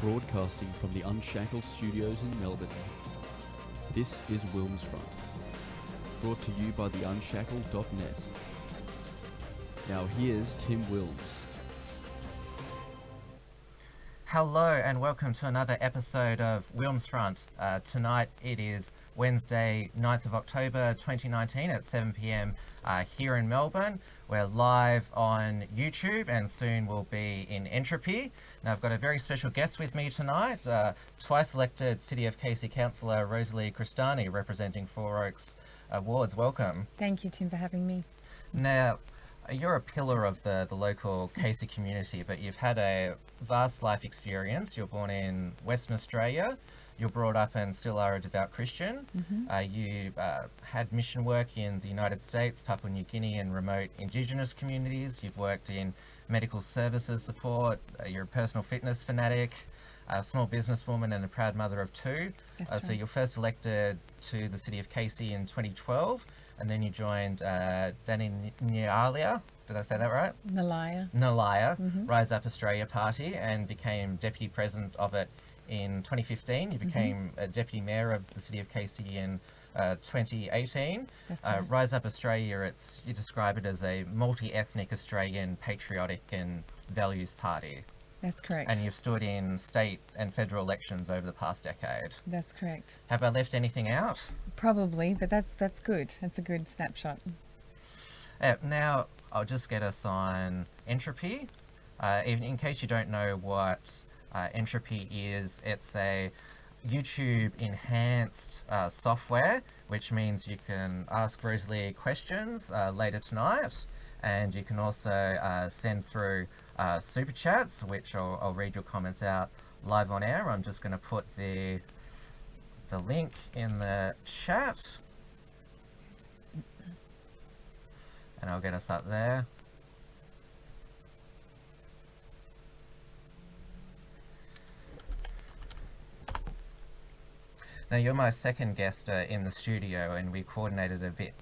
broadcasting from the Unshackled Studios in Melbourne. This is Wilmsfront, brought to you by theunshackled.net. Now here's Tim Wilms. Hello and welcome to another episode of Wilmsfront. Tonight it is Wednesday, 9th of October 2019 at 7 p.m. Here in Melbourne. We're live on YouTube and soon we'll be in Entropy. Now I've got a very special guest with me tonight, twice elected City of Casey Councillor Rosalie Crestani, representing Four Oaks Wards. Welcome. Thank you, Tim, for having me. Now, you're a pillar of the local Casey community, but you've had a vast life experience. You're born in Western Australia. You're brought up and still are a devout Christian. You had mission work in the United States, Papua New Guinea and remote indigenous communities. You've worked in medical services support. You're a personal fitness fanatic, a small businesswoman and a proud mother of two. That's So right. you're first elected to the City of Casey in 2012. And then you joined Nalliah, did I say that right? Nalliah. Rise Up Australia Party, and became deputy president of it in 2015. You became a deputy mayor of the City of Casey in 2018. That's right. Rise Up Australia, you describe it as a multi-ethnic Australian patriotic and values party. That's correct. And you've stood in state and federal elections over the past decade. That's correct. Have I left anything out? Probably, but that's good. That's a good snapshot. Now, I'll just get us on Entropy. In case you don't know what Entropy is, it's a YouTube enhanced software, which means you can ask Rosalie questions later tonight, and you can also send through super chats, which I'll read your comments out live on air. I'm just going to put the link in the chat, and I'll get us up there. Now, you're my second guest in the studio, and we coordinated a bit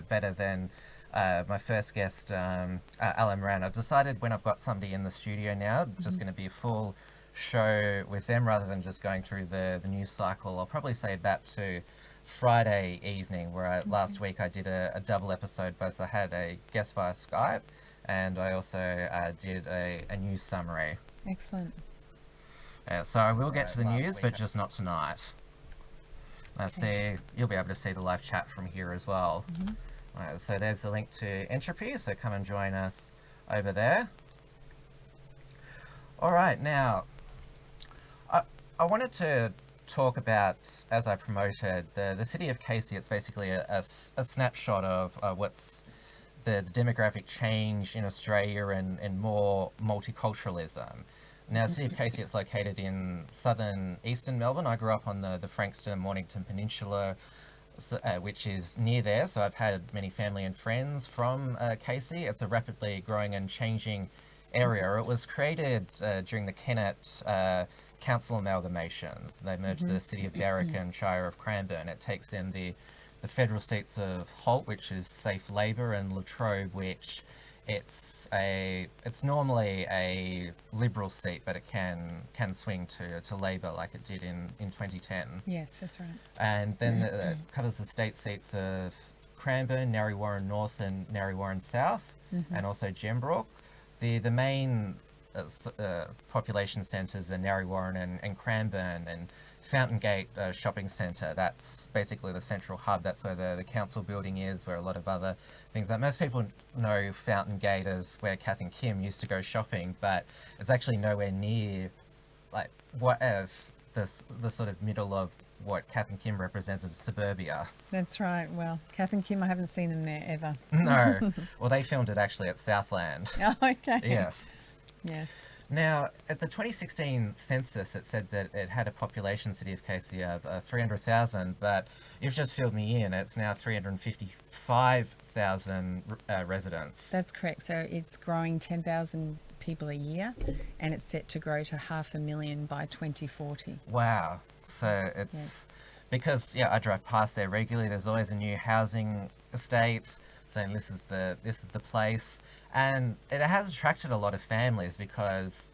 better than my first guest, Alan Moran. I've decided when I've got somebody in the studio now, it's just going to be a full show with them rather than just going through the news cycle. I'll probably save that to Friday evening, where last week I did a double episode. Both I had a guest via Skype, and I also did a news summary. Excellent. So I will get to the news, but just not tonight. You'll be able to see the live chat from here as well. So there's the link to Entropy, so come and join us over there. All right, now, I wanted to talk about, as I promoted, the City of Casey. It's basically a snapshot of what's the demographic change in Australia and more multiculturalism. Now, the City of Casey, it's located in southern Eastern Melbourne. I grew up on the Frankston-Mornington Peninsula, which is near there, so I've had many family and friends from Casey. It's a rapidly growing and changing area. It was created during the Kennett council amalgamations. They merged the City of Berwick and Shire of Cranbourne. It takes in the federal seats of Holt, which is safe Labor, and Latrobe, which it's normally a Liberal seat, but it can swing to Labor like it did in 2010. Yes, that's right. And then it covers the state seats of Cranbourne, Narre Warren North and Narre Warren South, and also Gembrook. The main population centres are Narre Warren and Cranbourne, and Fountain Gate Shopping Centre. That's basically the central hub. That's where the council building is, where a lot of other things are. Most people know Fountain Gate as where Kath and Kim used to go shopping, but it's actually nowhere near like the sort of middle of what Kath and Kim represents as suburbia. That's right. Well, Kath and Kim, I haven't seen them there ever. No. Well, they filmed it actually at Southland. Oh, okay. Yes. Yes. Now, at the 2016 census, it said that it had a population, City of Casey, of 300,000, but you've just filled me in. It's now 355,000 residents. That's correct. So it's growing 10,000 people a year, and it's set to grow to 500,000 by 2040. Wow. So it's because I drive past there regularly. There's always a new housing estate saying this is the place, and it has attracted a lot of families because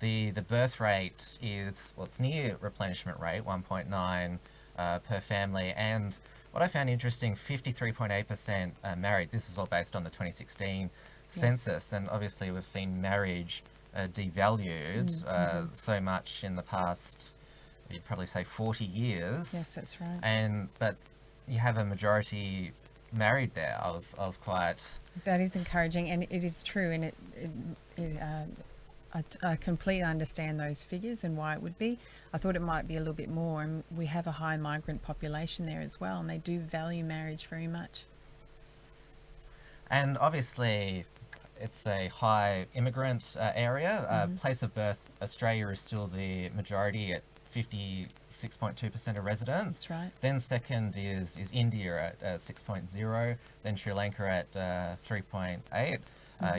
the birth rate is, well, it's near replenishment rate, 1.9 per family. And what I found interesting, 53.8% married. This is all based on the 2016 census. And obviously we've seen marriage devalued so much in the past, you'd probably say 40 years. Yes, that's right. But you have a majority married there. I was quite... That is encouraging, and it is true, and I completely understand those figures and why it would be. I thought it might be a little bit more, and we have a high migrant population there as well, and they do value marriage very much. And obviously, it's a high immigrant area. Place of birth, Australia is still the majority at 56.2% of residents. That's right. Then second is India at 6.0. Then Sri Lanka at 3.8.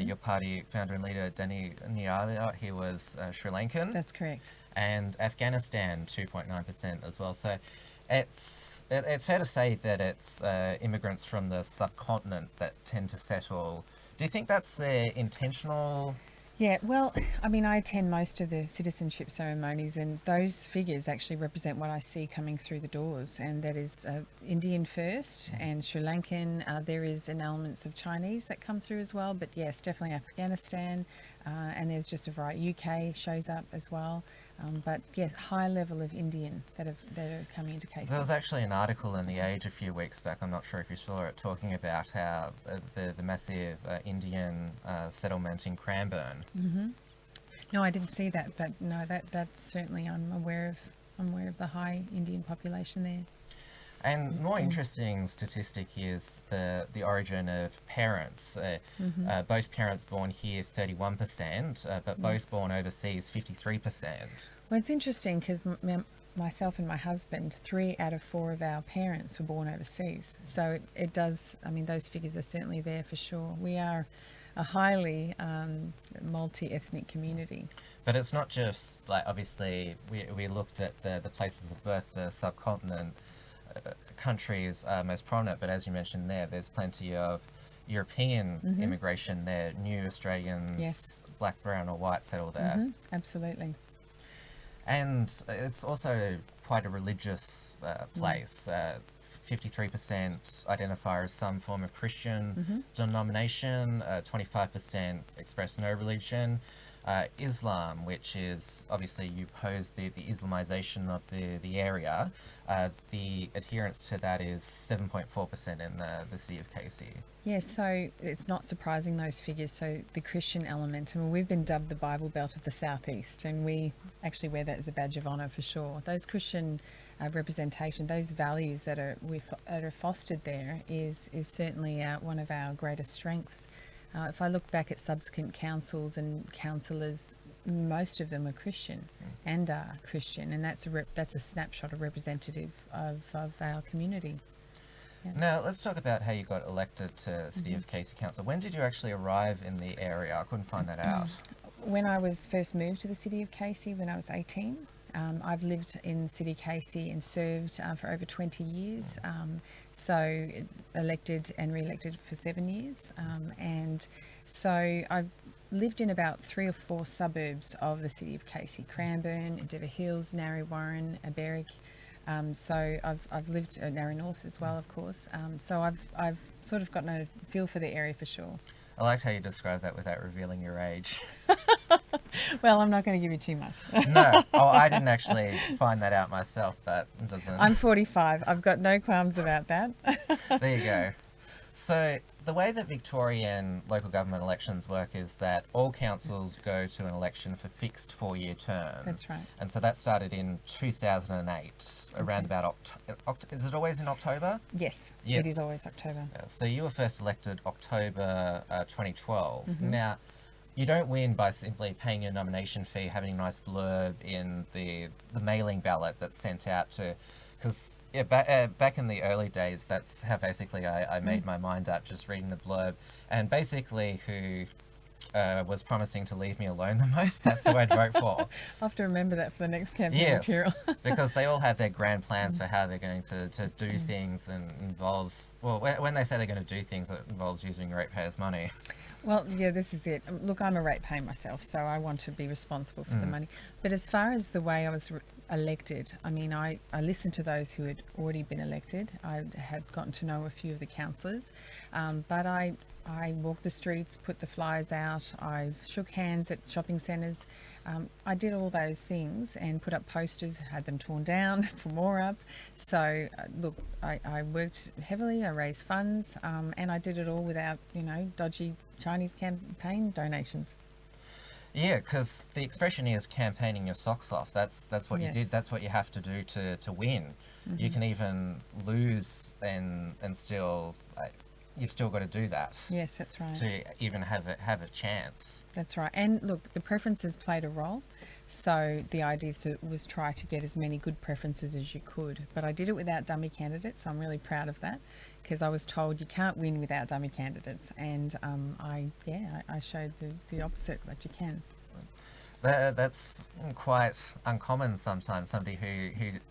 Your party founder and leader, Nalliah, he was Sri Lankan. That's correct. And Afghanistan, 2.9% as well. So it's fair to say that it's immigrants from the subcontinent that tend to settle. Do you think that's intentional? Yeah, well, I mean, I attend most of the citizenship ceremonies, and those figures actually represent what I see coming through the doors, and that is Indian first and Sri Lankan. There is an elements of Chinese that come through as well, but yes, definitely Afghanistan, and there's just a variety. UK shows up as well, but yes, high level of Indian that are coming into Casey. There was actually an article in The Age a few weeks back, I'm not sure if you saw it, talking about how the massive Indian settlement in Cranbourne. No, I didn't see that, but no, that's certainly, I'm aware of the high Indian population there. And more interesting statistic is the origin of parents. Both parents born here, 31%, but both born overseas, 53%. Well, it's interesting because myself and my husband, 3 out of 4 of our parents were born overseas. So it does, I mean, those figures are certainly there for sure. We are a highly multi-ethnic community. But it's not just, like, obviously, we looked at the places of birth, the subcontinent countries are most prominent, but as you mentioned there's plenty of European immigration there, new Australians, black, brown or white settled there. Absolutely. And it's also quite a religious place. 53% identify as some form of Christian denomination, 25% express no religion. Islam, which is obviously you pose the Islamization of the area, the adherence to that is 7.4% in the City of Casey. Yeah, so it's not surprising those figures. So the Christian element, I mean, we've been dubbed the Bible Belt of the South East, and we actually wear that as a badge of honour for sure. Those Christian representation, those values that are fostered there is certainly one of our greatest strengths. If I look back at subsequent councils and councillors, most of them are Christian and are Christian, and that's a snapshot, a representative of our community. Yeah. Now, let's talk about how you got elected to City of Casey Council. When did you actually arrive in the area? I couldn't find that out. When I was first moved to the City of Casey when I was 18. I've lived in City Casey and served for over 20 years, so elected and re-elected for 7 years, and so I've lived in about 3 or 4 suburbs of the City of Casey: Cranbourne, Endeavour Hills, Narre Warren, Berwick. So I've lived at Narre North as well, of course. So I've sort of gotten a feel for the area for sure. I liked how you described that without revealing your age. Well, I'm not going to give you too much. No. Oh, I didn't actually find that out myself, but it doesn't... I'm 45. I've got no qualms about that. There you go. So the way that Victorian local government elections work is that all councils go to an election for fixed 4-year terms. That's right. And so that started in 2008, around about is it always in October? Yes, Yes. it is always October. Yeah, so you were first elected October 2012. Now, you don't win by simply paying your nomination fee, having a nice blurb in the mailing ballot that's sent out to... Because back in the early days, that's how basically I made my mind up, just reading the blurb. And basically who was promising to leave me alone the most, that's who I'd vote for. I'll have to remember that for the next campaign material. Because they all have their grand plans for how they're going to do things, and involves... Well, when they say they're going to do things, it involves using ratepayers' money. Well, yeah, this is it. Look, I'm a ratepayer myself, so I want to be responsible for the money. But as far as the way I was elected, I mean, I listened to those who had already been elected. I had gotten to know a few of the councillors, but I walked the streets, put the flyers out, I shook hands at shopping centres. I did all those things and put up posters, had them torn down, put more up. So, look, I worked heavily, I raised funds, and I did it all without, dodgy Chinese campaign donations. Yeah, because the expression is campaigning your socks off. That's what you Yes. did. That's what you have to do to win. You can even lose and still you've still got to do that Yes, that's right. to even have a chance. That's right. And look, the preferences played a role. So the idea was try to get as many good preferences as you could. But I did it without dummy candidates. I'm really proud of that because I was told you can't win without dummy candidates. And I showed the opposite, that you can. That's quite uncommon sometimes. Somebody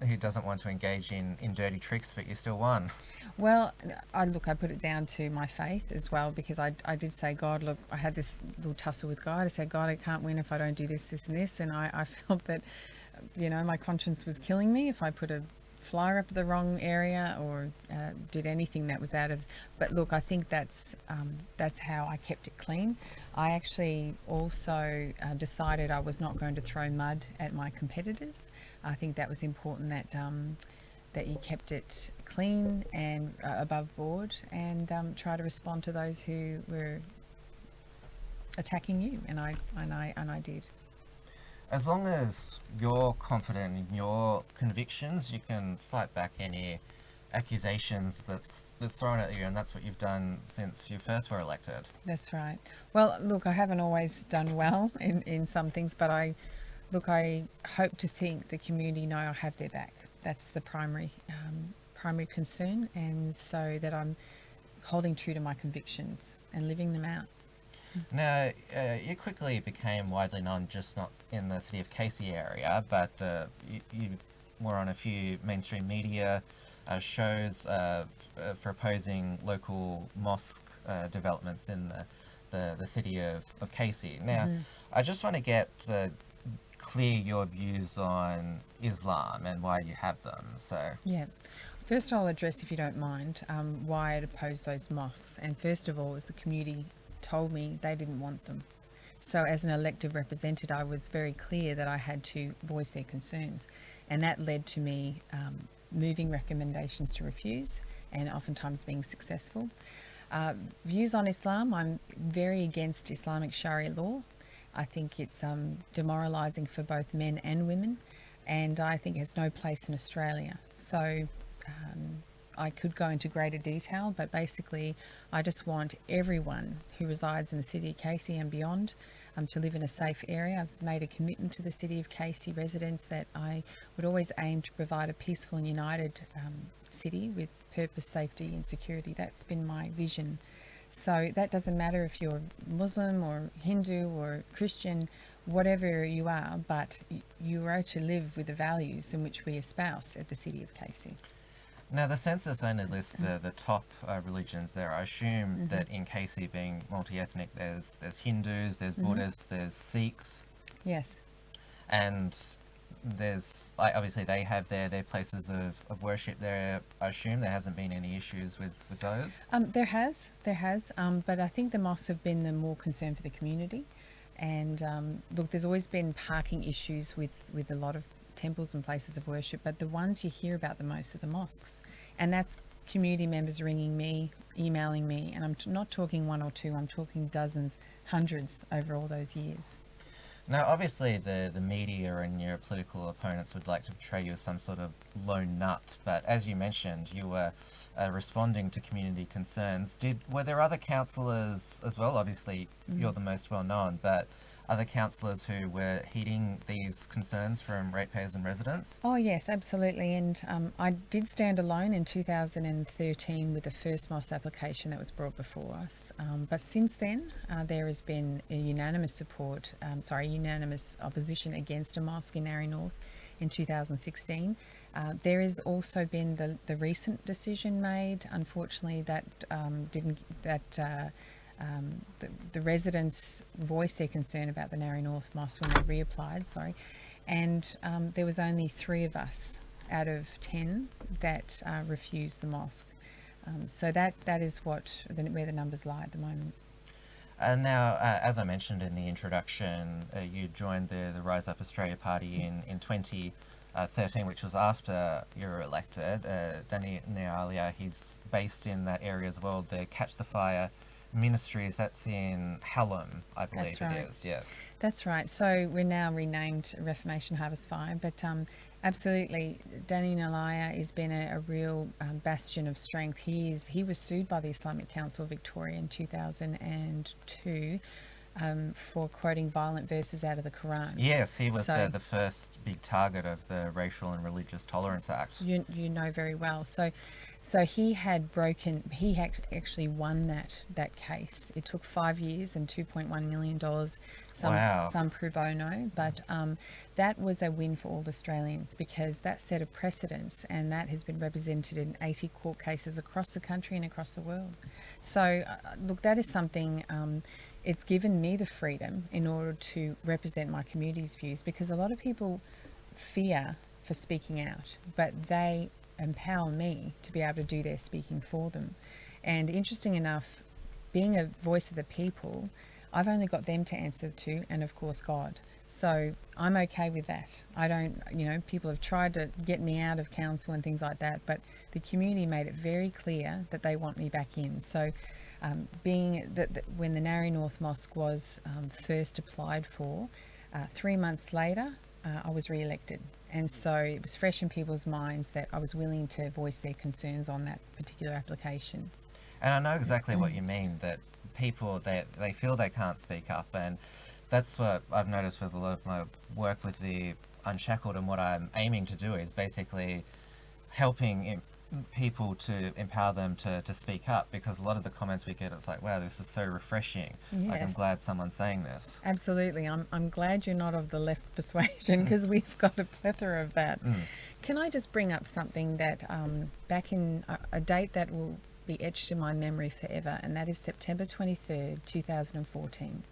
who doesn't want to engage in dirty tricks, but you still won. Well, I put it down to my faith as well, because I did say, God, look, I had this little tussle with God. I said, God, I can't win if I don't do this, this and this. And I felt that, my conscience was killing me if I put a flyer up the wrong area or did anything that was out of. But look, I think that's how I kept it clean. I actually also decided I was not going to throw mud at my competitors. I think that was important, that you kept it clean and above board, and try to respond to those who were attacking you, and I did. As long as you're confident in your convictions, you can fight back any accusations that's thrown at you, and that's what you've done since you first were elected. That's right. Well, look, I haven't always done well in some things, but I hope to think the community know I have their back. That's the primary concern, and so that I'm holding true to my convictions and living them out. Now, you quickly became widely known, just not in the City of Casey area, but you were on a few mainstream media shows for opposing local mosque developments in the City of Casey. Now, I just want to get clear your views on Islam and why you have them. So Yeah. First, I'll address, if you don't mind, why I'd oppose those mosques. And first of all, was the community told me they didn't want them. So as an elected representative, I was very clear that I had to voice their concerns. And that led to me moving recommendations to refuse, and oftentimes being successful. Views on Islam: I'm very against Islamic Sharia law. I think it's demoralising for both men and women, and I think it has no place in Australia. So I could go into greater detail, but basically I just want everyone who resides in the City of Casey and beyond to live in a safe area. I've made a commitment to the City of Casey residents that I would always aim to provide a peaceful and united city with purpose, safety and security. That's been my vision. So that doesn't matter if you're Muslim or Hindu or Christian, whatever you are, but you are to live with the values in which we espouse at the City of Casey. now the census only lists the top religions there. I assume that in Casey, being multi-ethnic, there's Hindus, there's Buddhists, there's Sikhs, Yes. and there's obviously they have their places of worship there. I assume there hasn't been any issues with those. There has, but I think the mosques have been the more concern for the community. And look, there's always been parking issues with a lot of temples and places of worship, but the ones you hear about the most are the mosques. And that's community members ringing me, emailing me, and I'm not talking one or two, I'm talking dozens, hundreds over all those years. Now, obviously, the media and your political opponents would like to portray you as some sort of lone nut, but as you mentioned, you were responding to community concerns. Were there other councillors as well? Obviously, you're the most well known, but other councillors who were heeding these concerns from ratepayers and residents? Oh yes, absolutely. And I did stand alone in 2013 with the first mosque application that was brought before us. But since then, there has been a unanimous opposition against a mosque in Narry North in 2016. There has also been the recent decision made, unfortunately, that the residents voiced their concern about the Nalliah North Mosque when they reapplied, and there was only 3 of us out of 10 that refused the mosque. So that is where the numbers lie at the moment. Now, as I mentioned in the introduction, you joined the Rise Up Australia Party in 2013, which was after you were elected. Nalliah, he's based in that area as well. The Catch the Fire Ministries, that's in Hallam, I believe. That's right. It is, yes. That's right. So we're now renamed Reformation Harvest Fire, but absolutely, Danny Nalliah has been a real bastion of strength. He was sued by the Islamic Council of Victoria in 2002 for quoting violent verses out of the Quran. Yes, he was the first big target of the Racial and Religious Tolerance Act. You know very well. So he actually won that case. It took 5 years and $2.1 million, some pro bono, but that was a win for all Australians because that set a precedence, and that has been represented in 80 court cases across the country and across the world. So look, that is something, it's given me the freedom in order to represent my community's views, because a lot of people fear for speaking out, but they empower me to be able to do their speaking for them. And interesting enough, being a voice of the people, I've only got them to answer to, and of course God. So I'm okay with that. I don't, people have tried to get me out of council and things like that, but the community made it very clear that they want me back in. So being that when the Nalliah North Mosque was first applied for, 3 months later, I was re-elected. And so it was fresh in people's minds that I was willing to voice their concerns on that particular application. And I know exactly what you mean, that people, they feel they can't speak up, and that's what I've noticed with a lot of my work with the Unshackled, and what I'm aiming to do is basically helping people to empower them to speak up, because a lot of the comments we get, it's like, wow, this is so refreshing. Yes. Like, I'm glad someone's saying this. Absolutely. I'm glad you're not of the left persuasion, because we've got a plethora of that. Can I just bring up something that back in a date that will be etched in my memory forever, and that is September 23rd, 2014.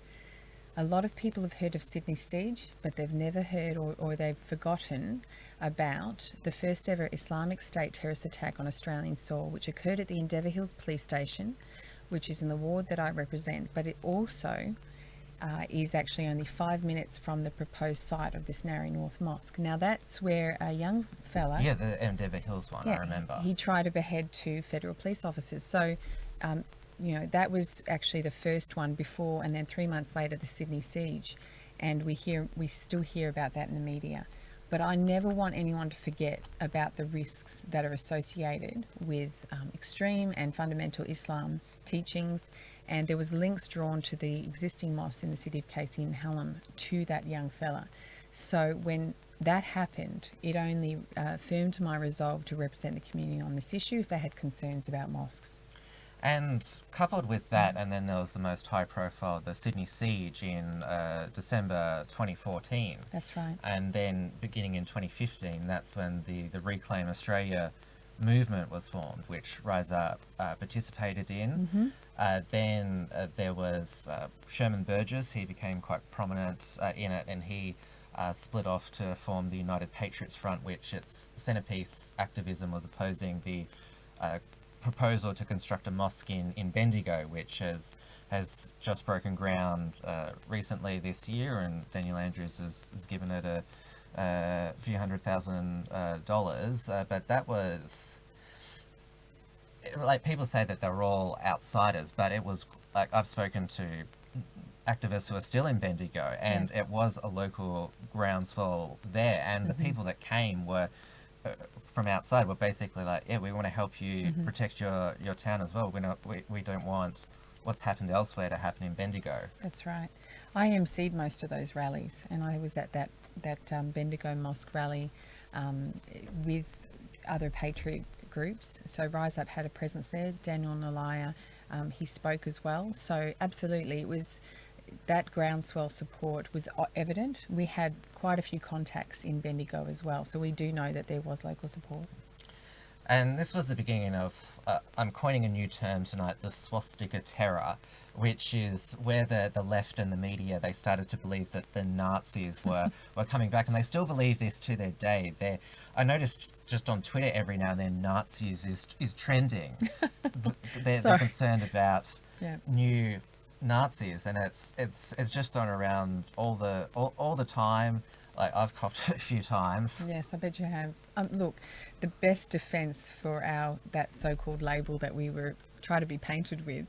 A lot of people have heard of Sydney Siege, but they've never heard or they've forgotten about the first ever Islamic State terrorist attack on Australian soil, which occurred at the Endeavour Hills Police Station, which is in the ward that I represent, but it also is actually only 5 minutes from the proposed site of this Nalliah North Mosque. Now that's where a young fella... Yeah, the Endeavour Hills one, I remember. He tried to behead 2 federal police officers. So, that was actually the first one before, and then 3 months later, the Sydney Siege. And we still hear about that in the media. But I never want anyone to forget about the risks that are associated with extreme and fundamental Islam teachings. And there was links drawn to the existing mosque in the City of Casey in Hallam to that young fella. So when that happened, it only firmed my resolve to represent the community on this issue if they had concerns about mosques. And coupled with that, and then there was the most high profile, the Sydney Siege in December 2014. That's right. And then beginning in 2015, that's when the Reclaim Australia movement was formed, which Rise Up participated in. Then there was Sherman Burgess. He became quite prominent in it, and he split off to form the United Patriots Front, which its centrepiece activism was opposing the proposal to construct a mosque in Bendigo, which has just broken ground recently this year, and Daniel Andrews has given it a few $100,000. But that was, like, people say that they're all outsiders, but it was, like, I've spoken to activists who are still in Bendigo, and it was a local groundswell there, and the people that came were from outside were basically like, yeah, we want to help you protect your town as well. We don't want what's happened elsewhere to happen in Bendigo. That's right. I emceed most of those rallies, and I was at that Bendigo Mosque rally with other patriot groups. So Rise Up had a presence there. Daniel Nalliah, he spoke as well. So absolutely, it was, that groundswell support was evident. We had quite a few contacts in Bendigo as well, so we do know that there was local support. And this was the beginning of, I'm coining a new term tonight, the swastika terror, which is where the left and the media, they started to believe that the Nazis were coming back, and they still believe this to their day. I noticed just on Twitter every now and then, Nazis is trending. They're concerned about new Nazis, and it's just on around all the time. Like, I've copped it a few times. Yes, I bet you have. Look, the best defence for that so-called label that we were trying to be painted with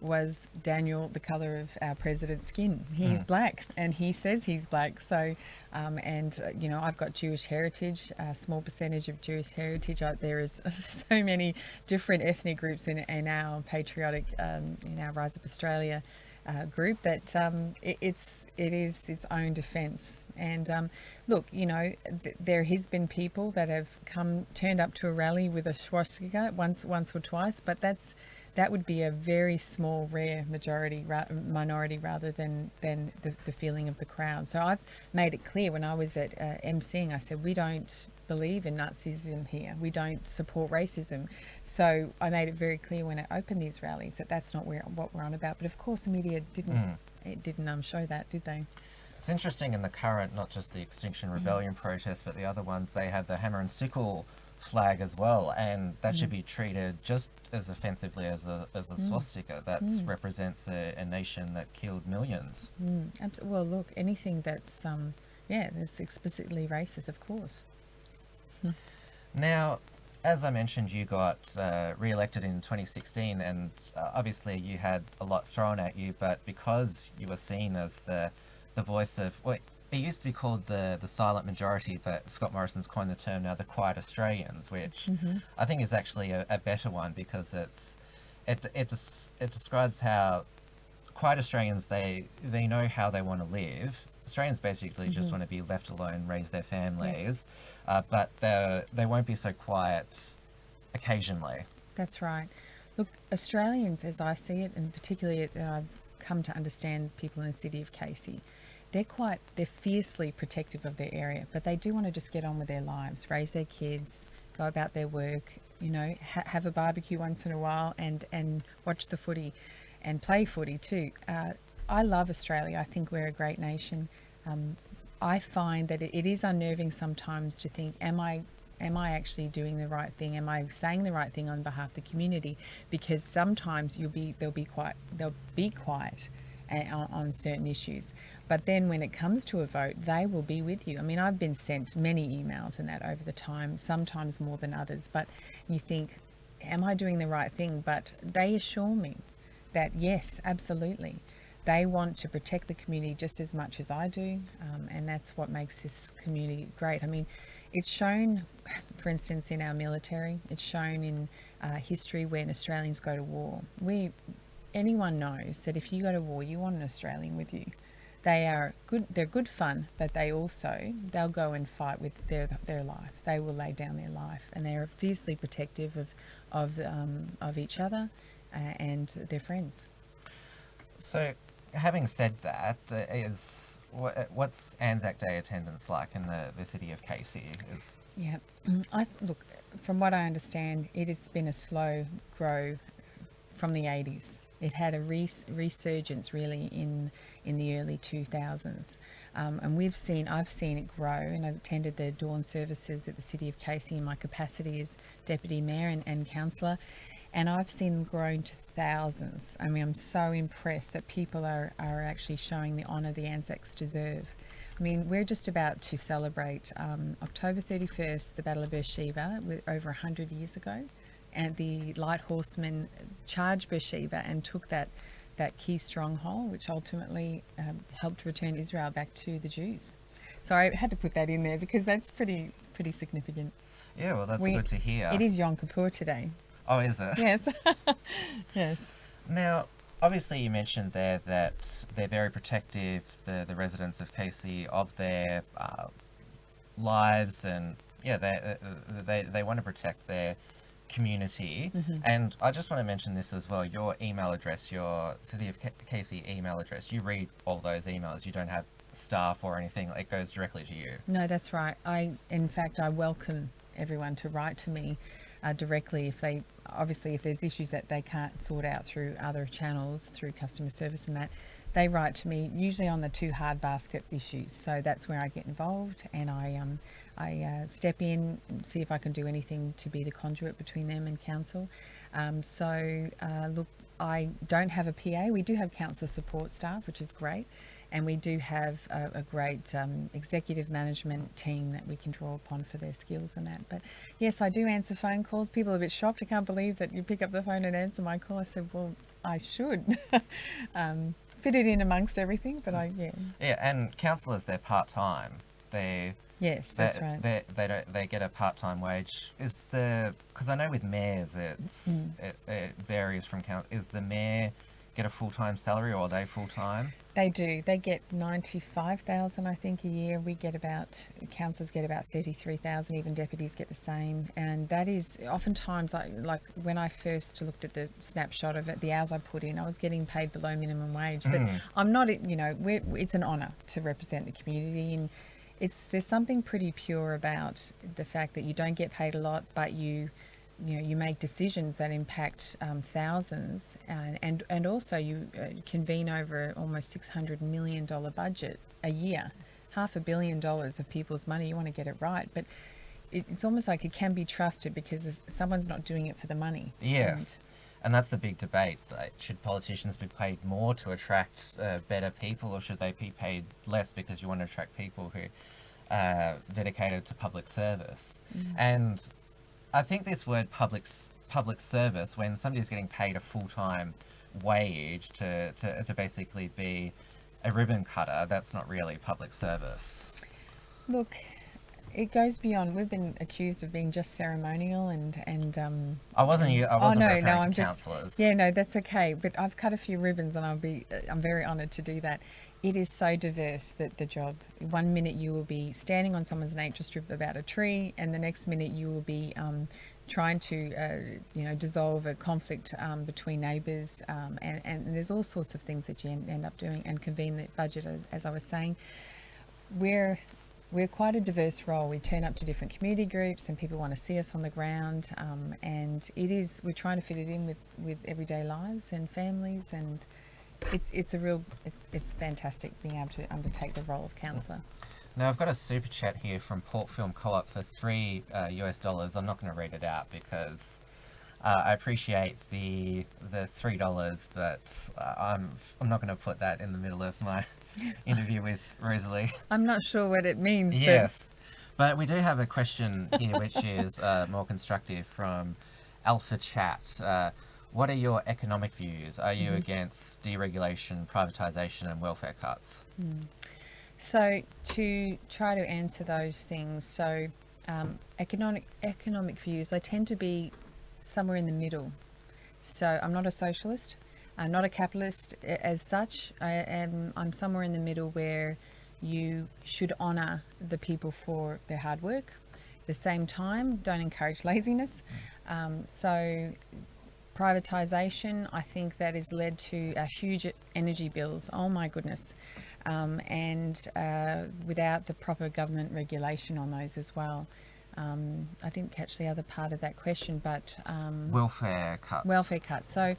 was Daniel, the colour of our president's skin. He's black, and he says he's black. So, you know, I've got Jewish heritage, a small percentage of Jewish heritage. There is so many different ethnic groups in our patriotic, in our Rise Up Australia group, that it is its own defence. And look, you know, there has been people that have turned up to a rally with a swastika once or twice, but that would be a very small, rare minority rather than the feeling of the crowd. So I've made it clear when I was at emceeing, I said, we don't believe in Nazism here. We don't support racism. So I made it very clear when I opened these rallies that that's not what we're on about. But of course, the media didn't show that, did they? It's interesting in the current, not just the Extinction Rebellion protest, but the other ones, they have the hammer and sickle flag as well, and that should be treated just as offensively as a swastika. That represents a nation that killed millions. Well, look, anything that's that's explicitly racist, of course. Now, as I mentioned, you got re-elected in 2016, and obviously you had a lot thrown at you, but because you were seen as the voice of, well, it used to be called the silent majority, but Scott Morrison's coined the term now, the quiet Australians, which I think is actually a better one, because it describes how quiet Australians, they know how they want to live. Australians basically just want to be left alone, raise their families, but they won't be so quiet occasionally. That's right. Look, Australians, as I see it, and particularly I've come to understand people in the City of Casey, they're fiercely protective of their area, but they do want to just get on with their lives, raise their kids, go about their work, you know, have a barbecue once in a while, and watch the footy and play footy too. I love Australia. I think we're a great nation. I find that it is unnerving sometimes to think, am I actually doing the right thing? Am I saying the right thing on behalf of the community? Because sometimes they'll be quiet on certain issues, but then when it comes to a vote, they will be with you. I mean, I've been sent many emails and that over the time, sometimes more than others, but you think, am I doing the right thing? But they assure me that yes, absolutely, they want to protect the community just as much as I do, and that's what makes this community great. I mean, it's shown, for instance, in our military. It's shown in history when Australians go to war. Anyone knows that if you go to war, you want an Australian with you. They're good fun, but they'll go and fight with their life. They will lay down their life, and they are fiercely protective of each other and their friends. So, having said that, what's Anzac Day attendance like in the City of Casey? Look, from what I understand, it has been a slow grow from the 80s. It had a resurgence really in the early 2000s, and I've seen it grow, and I've attended the dawn services at the City of Casey in my capacity as Deputy Mayor and Councillor, and I've seen them grow into thousands. I mean, I'm so impressed that people are actually showing the honour the Anzacs deserve. I mean, we're just about to celebrate October 31st, the Battle of Beersheba, over 100 years ago. And the light horsemen charged Beersheba and took that key stronghold, which ultimately helped return Israel back to the Jews. So I had to put that in there because that's pretty significant. Yeah, well, that's good to hear. It is Yom Kippur today. Oh, is it? Yes. Yes. Now, obviously you mentioned there that they're very protective, the residents of Casey, of their lives, and yeah, they want to protect their community. And I just want to mention this as well, your email address, your City of Casey email address, you read all those emails. You don't have staff or anything, it goes directly to you. No, that's right. In fact, I welcome everyone to write to me. directly if they, obviously if there's issues that they can't sort out through other channels, through customer service and that, they write to me usually on the too hard basket issues. So that's where I get involved, and I step in and see if I can do anything to be the conduit between them and council. Look, I don't have a PA. We do have councillor support staff, which is great, and we do have a great executive management team that we can draw upon for their skills and that. But yes, I do answer phone calls. People are a bit shocked. I can't believe that you pick up the phone and answer my call. I said, well, I should. Fit it in amongst everything, but yeah. Yeah, and councillors, they're part-time. Yes, that's right. They get a part-time wage. Because I know with mayors it varies from is the mayor get a full-time salary, or are they full-time? They do. They get 95,000, I think, a year. Councillors get about 33,000. Even deputies get the same. And that is oftentimes, like when I first looked at the snapshot of it, the hours I put in, I was getting paid below minimum wage. But I'm not. It's an honour to represent the community, and there's something pretty pure about the fact that you don't get paid a lot, but you make decisions that impact thousands, and also you convene over almost $600 million budget a year, $500 million of people's money. You want to get it right, but it's almost like it can be trusted because someone's not doing it for the money. Yes, and that's the big debate. Like, should politicians be paid more to attract better people, or should they be paid less because you want to attract people who are dedicated to public service? And I think this word public service, when somebody's getting paid a full-time wage to basically be a ribbon cutter, that's not really public service. Look, it goes beyond. We've been accused of being just ceremonial and I wasn't referring to I'm councillors. Yeah, no, that's okay. But I've cut a few ribbons, and I'm very honoured to do that. It is so diverse, that the job. 1 minute you will be standing on someone's nature strip about a tree, and the next minute you will be trying to dissolve a conflict between neighbours, and there's all sorts of things that you end up doing, and convene the budget, as I was saying. We're quite a diverse role. We turn up to different community groups, and people want to see us on the ground, and we're trying to fit it in with everyday lives and families, and it's fantastic being able to undertake the role of councillor. Now, I've got a super chat here from Port Film Co-op for $3 US. I'm not going to read it out because I appreciate the $3, but I'm not going to put that in the middle of my interview with Rosalie. I'm not sure what it means. Yes, but we do have a question here which is more constructive from Alpha Chat. What are your economic views? Are you against deregulation, privatisation and welfare cuts? So to try to answer those things, economic views, I tend to be somewhere in the middle. So I'm not a socialist, I'm not a capitalist as such. I'm somewhere in the middle where you should honour the people for their hard work. At the same time, don't encourage laziness. Privatisation, I think that has led to huge energy bills. Oh my goodness. And without the proper government regulation on those as well. I didn't catch the other part of that question, but... welfare cuts. Welfare cuts. So,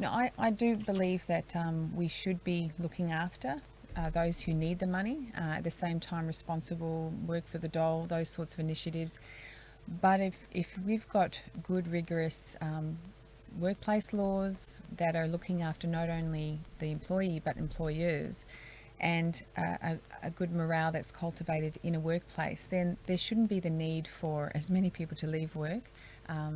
no, I do believe that we should be looking after those who need the money, at the same time responsible, work for the dole, those sorts of initiatives. But if we've got good, rigorous workplace laws that are looking after not only the employee but employers, and a good morale that's cultivated in a workplace, then there shouldn't be the need for as many people to leave work. I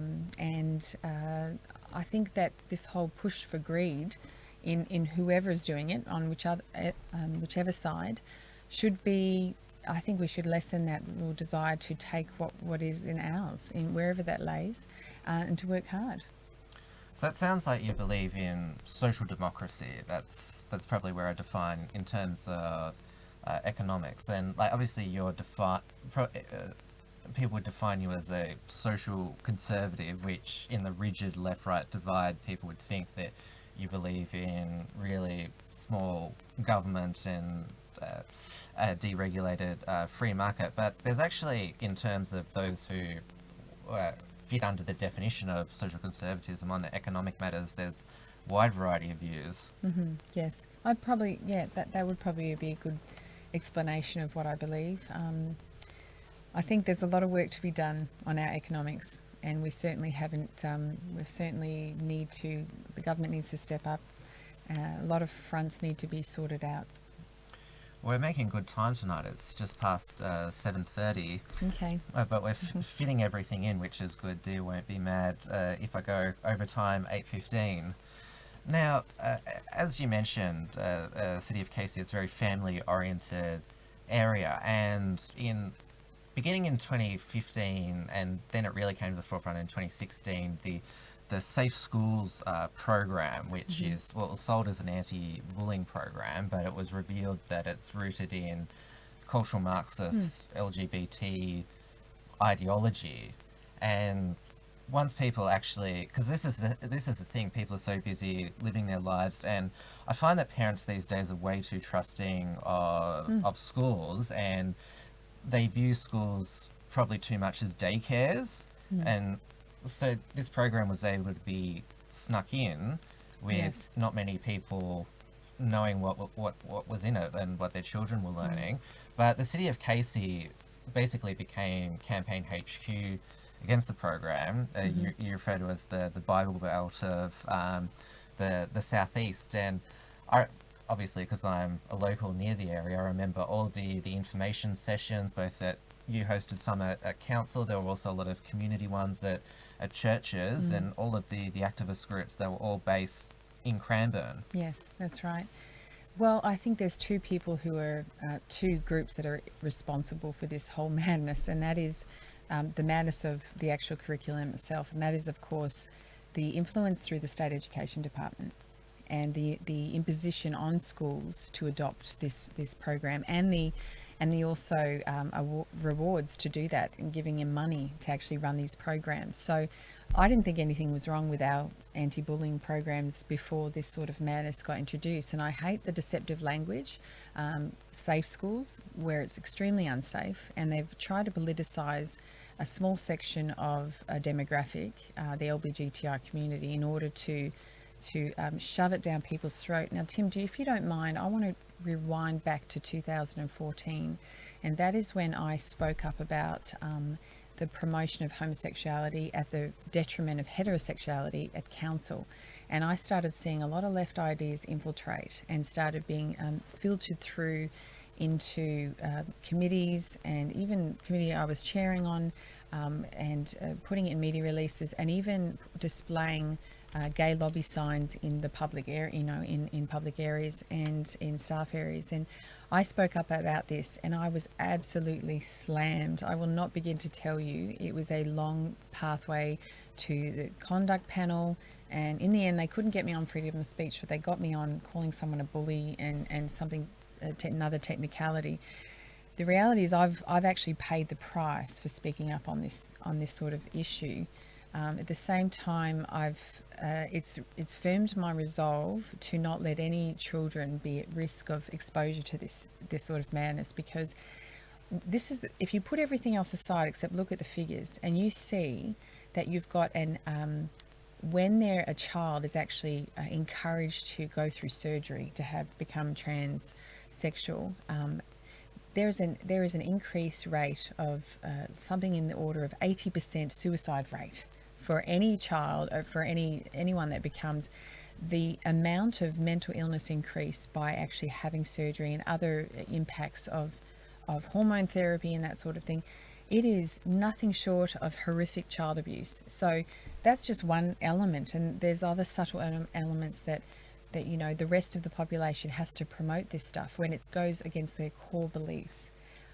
think that this whole push for greed in whoever is doing it, on whichever side, should be, I think we should lessen that real desire to take what is in ours, in wherever that lays, and to work hard. So it sounds like you believe in social democracy. That's probably where I define in terms of economics. And like obviously people would define you as a social conservative, which in the rigid left-right divide, people would think that you believe in really small government and a deregulated free market. But there's actually, in terms of those who fit under the definition of social conservatism. On the economic matters, there's wide variety of views. Yes, that would probably be a good explanation of what I believe. I think there's a lot of work to be done on our economics, and we certainly haven't. The government needs to step up. A lot of fronts need to be sorted out. We're making good time tonight. It's just past 7:30. Okay. But we're fitting everything in, which is good. Dear won't be mad if I go overtime 8:15. Now, as you mentioned, City of Casey is a very family-oriented area, and beginning in 2015, and then it really came to the forefront in 2016, the Safe Schools program, which is, well, it was sold as an anti-bullying program, but it was revealed that it's rooted in cultural Marxist LGBT ideology. And once people actually, because this is the thing, people are so busy living their lives, and I find that parents these days are way too trusting of schools, and they view schools probably too much as daycares, and so this program was able to be snuck in with not many people knowing what was in it and what their children were learning. But the City of Casey basically became campaign HQ against the program. You refer to as the Bible Belt of the South East, and obviously, because I'm a local near the area, I remember all the information sessions, both that you hosted some at council. There were also a lot of community ones at churches, and all of the activist groups, they were all based in Cranbourne. Yes, that's right. Well, I think there's two groups that are responsible for this whole madness, and that is the madness of the actual curriculum itself, and that is, of course, the influence through the State Education Department and the imposition on schools to adopt this program, and the also rewards to do that, and giving them money to actually run these programs. So I didn't think anything was wrong with our anti-bullying programs before this sort of madness got introduced, and I hate the deceptive language, safe schools, where it's extremely unsafe, and they've tried to politicise a small section of a demographic, the LGBTI community, in order to shove it down people's throat. Now, Tim, if you don't mind, I want to rewind back to 2014, and that is when I spoke up about the promotion of homosexuality at the detriment of heterosexuality at council. And I started seeing a lot of left ideas infiltrate and started being filtered through into committees, and even committee I was chairing on, and putting it in media releases, and even displaying gay lobby signs in the public area, in public areas and in staff areas. And I spoke up about this, and I was absolutely slammed. I will not begin to tell you. It was a long pathway to the conduct panel, and in the end they couldn't get me on freedom of speech, but they got me on calling someone a bully and something, another technicality. The reality is I've actually paid the price for speaking up on this sort of issue. At the same time, it's firmed my resolve to not let any children be at risk of exposure to this sort of madness, because this is, if you put everything else aside except look at the figures, and you see that you've got when a child is actually encouraged to go through surgery to become transsexual, there is an increased rate of something in the order of 80% suicide rate for any child, or for anyone that becomes. The amount of mental illness increased by actually having surgery and other impacts of hormone therapy and that sort of thing, it is nothing short of horrific child abuse. So that's just one element, and there's other subtle elements that the rest of the population has to promote this stuff when it goes against their core beliefs.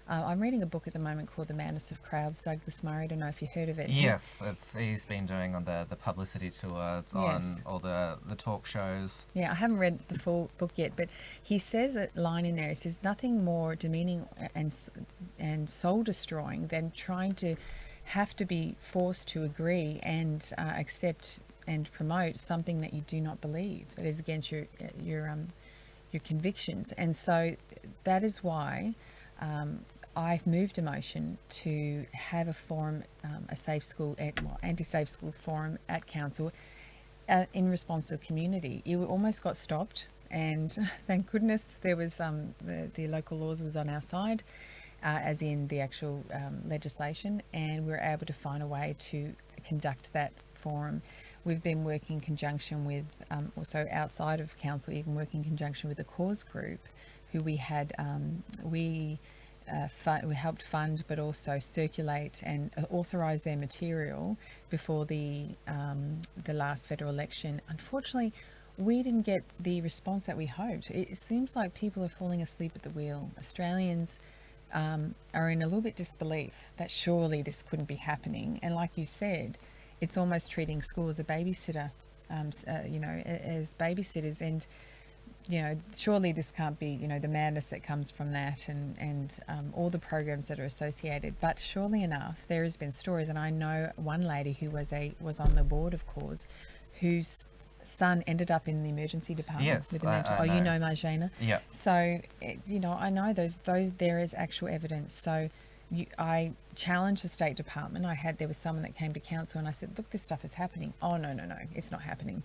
I'm reading a book at the moment called The Madness of Crowds, Douglas Murray. I don't know if you heard of it. Yes, he's been doing on the publicity tour, on all the talk shows. Yeah, I haven't read the full book yet, but he says a line in there. He says nothing more demeaning and soul destroying than trying to have to be forced to agree and accept and promote something that you do not believe, that is against your convictions. And so that is why I've moved a motion to have a forum, a safe school, anti-safe schools forum at council in response to the community. It almost got stopped, and thank goodness there was the local laws was on our side, as in the actual legislation, and we were able to find a way to conduct that forum. We've been working in conjunction with, also outside of council, even working in conjunction with the cause group, who we had, we helped fund but also circulate and authorise their material before the last federal election. Unfortunately, we didn't get the response that we hoped. It seems like people are falling asleep at the wheel. Australians are in a little bit disbelief that surely this couldn't be happening. And like you said, it's almost treating school as a babysitter, as babysitters. And, surely this can't be, the madness that comes from that and all the programs that are associated. But surely enough, there has been stories. And I know one lady who was on the board of cause, whose son ended up in the emergency department. Yes, with a mental. I know. You know Marjana? Yeah. So, I know those there is actual evidence. So I challenged the State Department. There was someone that came to council and I said, look, this stuff is happening. Oh, no, it's not happening.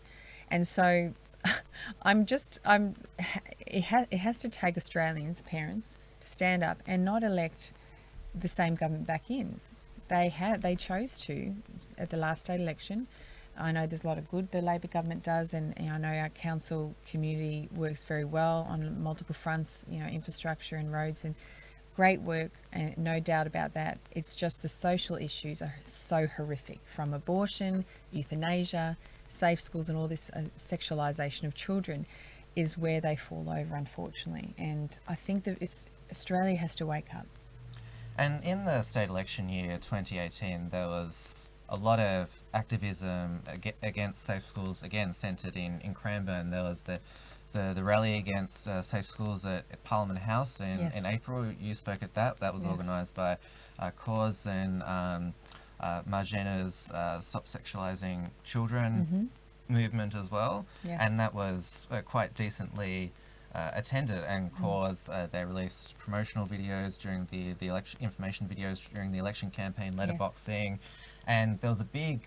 And so it has to take Australians, parents, to stand up and not elect the same government back in. They chose to at the last state election. I know there's a lot of good the Labor government does, and I know our council community works very well on multiple fronts, infrastructure and roads, and great work, and no doubt about that. It's just the social issues are so horrific, from abortion, euthanasia, safe schools, and all this sexualisation of children is where they fall over, unfortunately. And I think that Australia has to wake up. And in the state election year 2018, there was a lot of activism against safe schools, again centred in Cranbourne. There was the rally against safe schools at Parliament House in April. You spoke at that. That was organised by Cause and Marjana's Stop Sexualising Children movement as well. Yes. And that was quite decently attended, and Cause they released promotional videos during the election, information videos during the election campaign, letterboxing. And there was a big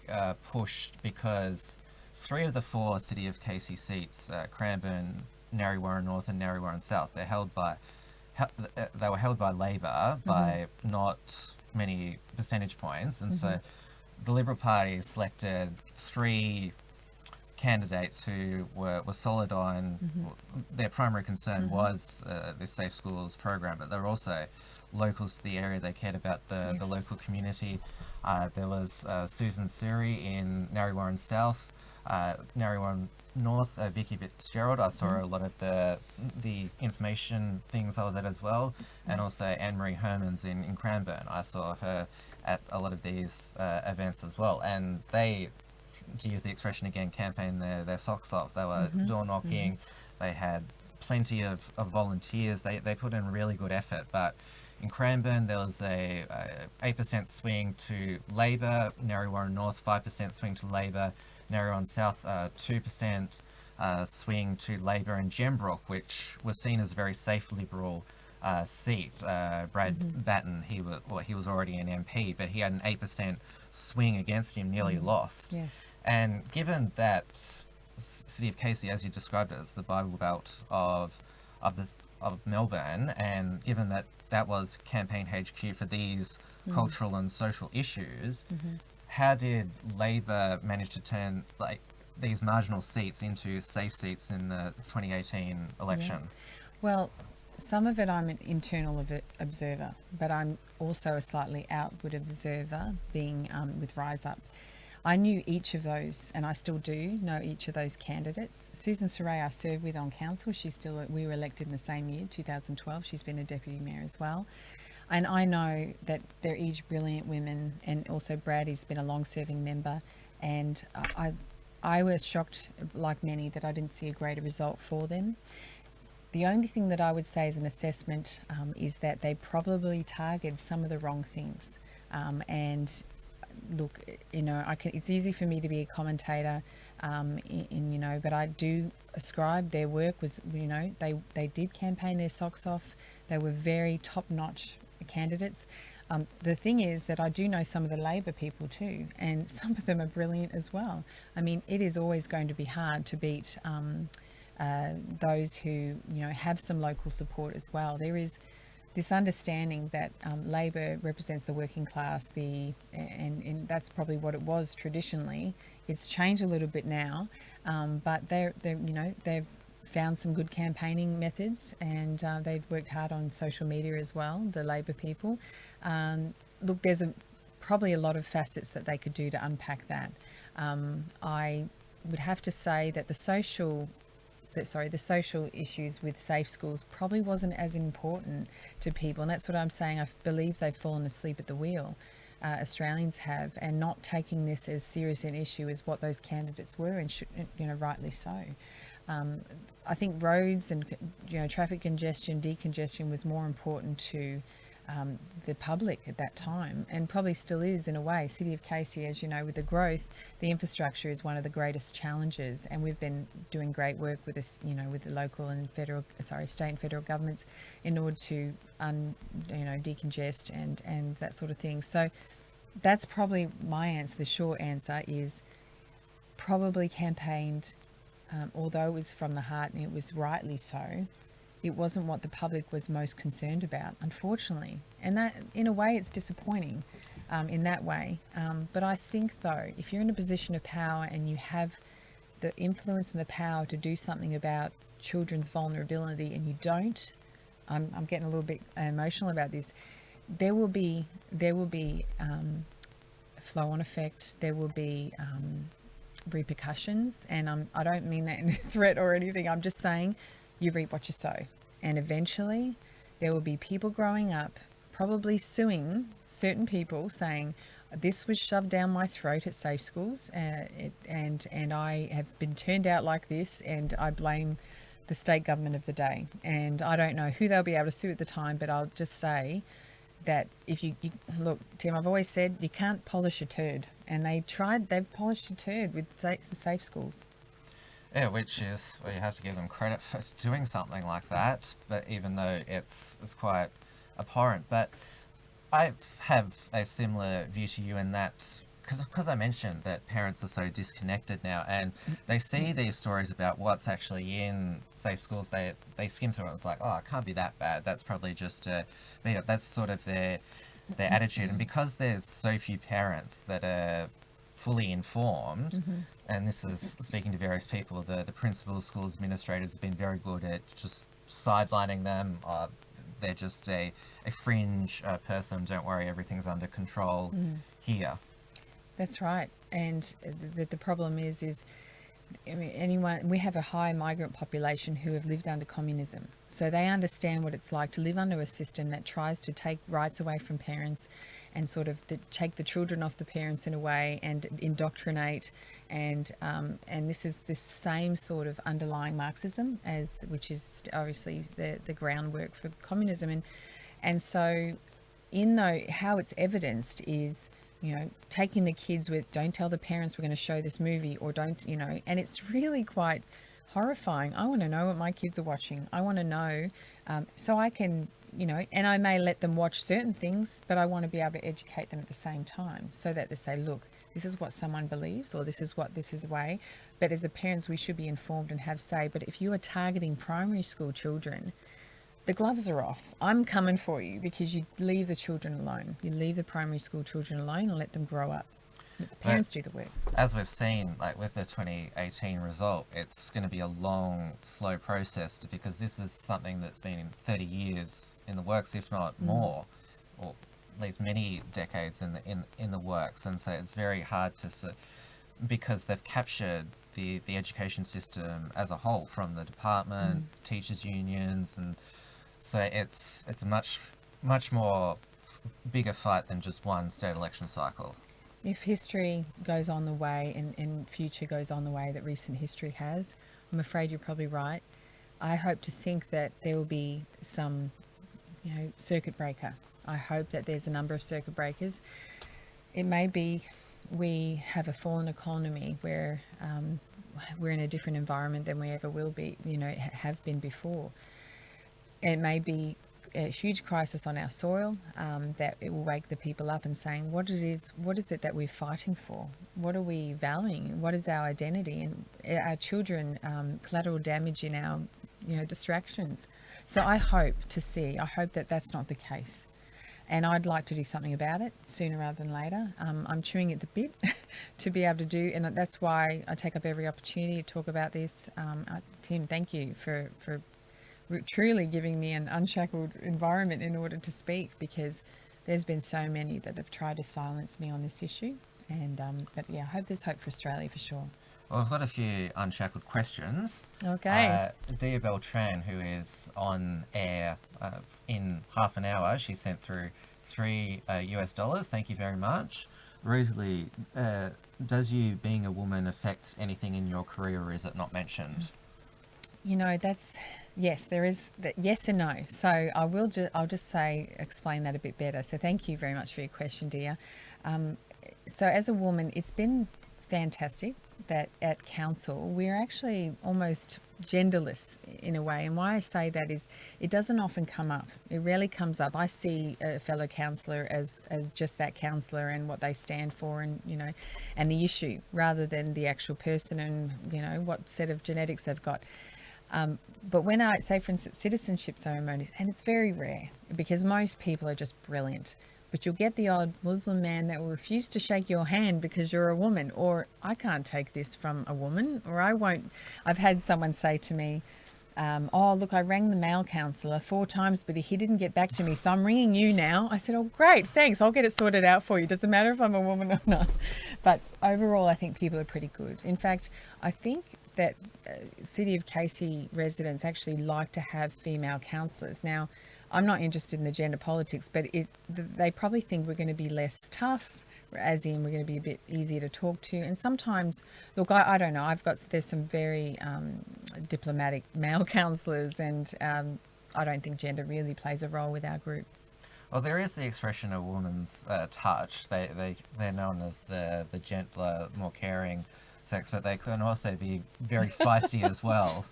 push because 3 of the 4 City of Casey seats, Cranbourne, Nalliah North and Nalliah South, they were held by Labor by not many percentage points. And so the Liberal Party selected 3 candidates who were solid on their primary concern was this Safe Schools program, but they're also locals to the area. They cared about the local community. There was Susan Suri in Nalliah South, Nalliah North, Vicky Fitzgerald. I saw a lot of the information things I was at as well, and also Anne-Marie Hermans in Cranbourne. I saw her at a lot of these events as well, and they, to use the expression again, campaigned their socks off. They were door knocking. They had plenty of volunteers. They put in really good effort. But in Cranbourne, there was a 8% swing to Labor. Nalliah North, 5% swing to Labor. Nalliah South, 2% swing to Labor. And Gembrook, which was seen as a very safe Liberal seat, Brad Batten, he was already an MP, but he had an 8% swing against him, nearly lost. Yes. And given that City of Casey, as you described it, as the Bible Belt of Melbourne, and given that that was campaign HQ for these cultural and social issues, how did Labor manage to turn these marginal seats into safe seats in the 2018 election? Yeah. Well, some of it I'm an internal observer, but I'm also a slightly outward observer, being with Rise Up. I knew each of those, and I still do know each of those candidates. Susan Saray I served with on council. We were elected in the same year, 2012. She's been a deputy mayor as well. And I know that they're each brilliant women, and also Brad has been a long-serving member. And I was shocked, like many, that I didn't see a greater result for them. The only thing that I would say as an assessment is that they probably targeted some of the wrong things. And look, it's easy for me to be a commentator, but I do ascribe their work was, they did campaign their socks off. They were very top-notch candidates. The thing is that I do know some of the Labor people too, and some of them are brilliant as well. I mean, it is always going to be hard to beat those who, have some local support as well. There is this understanding that Labor represents the working class, and that's probably what it was traditionally. It's changed a little bit now, but they've found some good campaigning methods, and they've worked hard on social media as well, the Labor people. Look, there's probably a lot of facets that they could do to unpack that. I would have to say that the social issues with safe schools probably wasn't as important to people, and that's what I'm saying. I believe they've fallen asleep at the wheel. Australians have, and not taking this as serious an issue as what those candidates were, and rightly so. I think roads and traffic congestion, decongestion was more important to the public at that time, and probably still is in a way. City of Casey, as you know, with the growth, the infrastructure is one of the greatest challenges, and we've been doing great work with this, with the local and state and federal governments in order to decongest and that sort of thing. So that's probably my answer. The short answer is probably campaigned, although it was from the heart and it was rightly so. It wasn't what the public was most concerned about, unfortunately. And that, in a way, it's disappointing in that way. But I think, though, if you're in a position of power and you have the influence and the power to do something about children's vulnerability, and you don't, I'm getting a little bit emotional about this, there will be flow-on effect, there will be repercussions, and I don't mean that in a threat or anything. I'm just saying you reap what you sow, and eventually there will be people growing up probably suing certain people, saying this was shoved down my throat at safe schools, and I have been turned out like this, and I blame the state government of the day. And I don't know who they'll be able to sue at the time, but I'll just say that if you look, Tim, I've always said you can't polish a turd, and they've polished a turd with safe schools. Yeah, which is, well, you have to give them credit for doing something like that, but even though it's quite abhorrent. But I have a similar view to you in that, because I mentioned that parents are so disconnected now, and they see these stories about what's actually in safe schools, they skim through it, and it's like, oh, it can't be that bad, that's probably just a beat up. That's sort of their attitude. And because there's so few parents that are fully informed, and this is speaking to various people, the principals, school administrators have been very good at just sidelining them. They're just a fringe person, don't worry, everything's under control here. That's right. And the problem is we have a high migrant population who have lived under communism. So they understand what it's like to live under a system that tries to take rights away from parents and sort of take the children off the parents in a way, and indoctrinate. And this is this same sort of underlying Marxism, which is obviously the groundwork for communism. And so how it's evidenced is, taking the kids with, don't tell the parents we're going to show this movie, or don't, and it's really quite horrifying. I want to know what my kids are watching. I want to know, so I can, and I may let them watch certain things, but I want to be able to educate them at the same time, so that they say, look, this is what someone believes, or this is way. But as a parents, we should be informed and have say. But if you are targeting primary school children, the gloves are off. I'm coming for you, because you leave the children alone. You leave the primary school children alone and let them grow up. Let the parents do the work. As we've seen, like with the 2018 result, it's going to be a long, slow process, because this is something that's been 30 years in the works, if not more, or at least many decades in the works. And so it's very hard to, because they've captured the education system as a whole, from the department, teachers' unions, and so it's a much more bigger fight than just one state election cycle. If history goes on the way and future goes on the way that recent history has, I'm afraid you're probably right. I hope to think that there will be some, circuit breaker. I hope that there's a number of circuit breakers. It may be we have a fallen economy where we're in a different environment than we ever will be, have been before. It may be a huge crisis on our soil, that it will wake the people up and saying what is it that we're fighting for? What are we valuing? What is our identity? And our children, collateral damage in our, distractions. So I hope that that's not the case. And I'd like to do something about it sooner rather than later. I'm chewing at the bit to be able to do, and that's why I take up every opportunity to talk about this. Tim, thank you for truly giving me an unshackled environment in order to speak, because there's been so many that have tried to silence me on this issue. And but yeah, I hope there's hope for Australia for sure. Well, I've got a few unshackled questions. Okay. Dia Beltran, who is on air in half an hour, she sent through $3 US. Thank you very much. Rosalie, does you being a woman affect anything in your career, or is it not mentioned? That's yes, there is that, yes and no. So I'll just explain that a bit better. So thank you very much for your question, dear. So as a woman, it's been fantastic that at council we're actually almost genderless in a way. And why I say that is it doesn't often come up. It rarely comes up. I see a fellow councillor as just that councillor and what they stand for, and and the issue, rather than the actual person and what set of genetics they've got. But when I say, for instance, citizenship ceremonies, and it's very rare because most people are just brilliant, but you'll get the odd Muslim man that will refuse to shake your hand because you're a woman, or I can't take this from a woman, or I won't. I've had someone say to me, oh, look, I rang the male counsellor 4 times, but he didn't get back to me, so I'm ringing you now. I said, oh, great, thanks. I'll get it sorted out for you. Doesn't matter if I'm a woman or not. But overall, I think people are pretty good. In fact, I think that City of Casey residents actually like to have female counsellors. Now, I'm not interested in the gender politics, but they probably think we're going to be less tough, as in we're going to be a bit easier to talk to. And sometimes, look, I don't know, there's some very diplomatic male counsellors, and I don't think gender really plays a role with our group. Well, there is the expression a woman's touch. They're known as the gentler, more caring sex, but they can also be very feisty as well.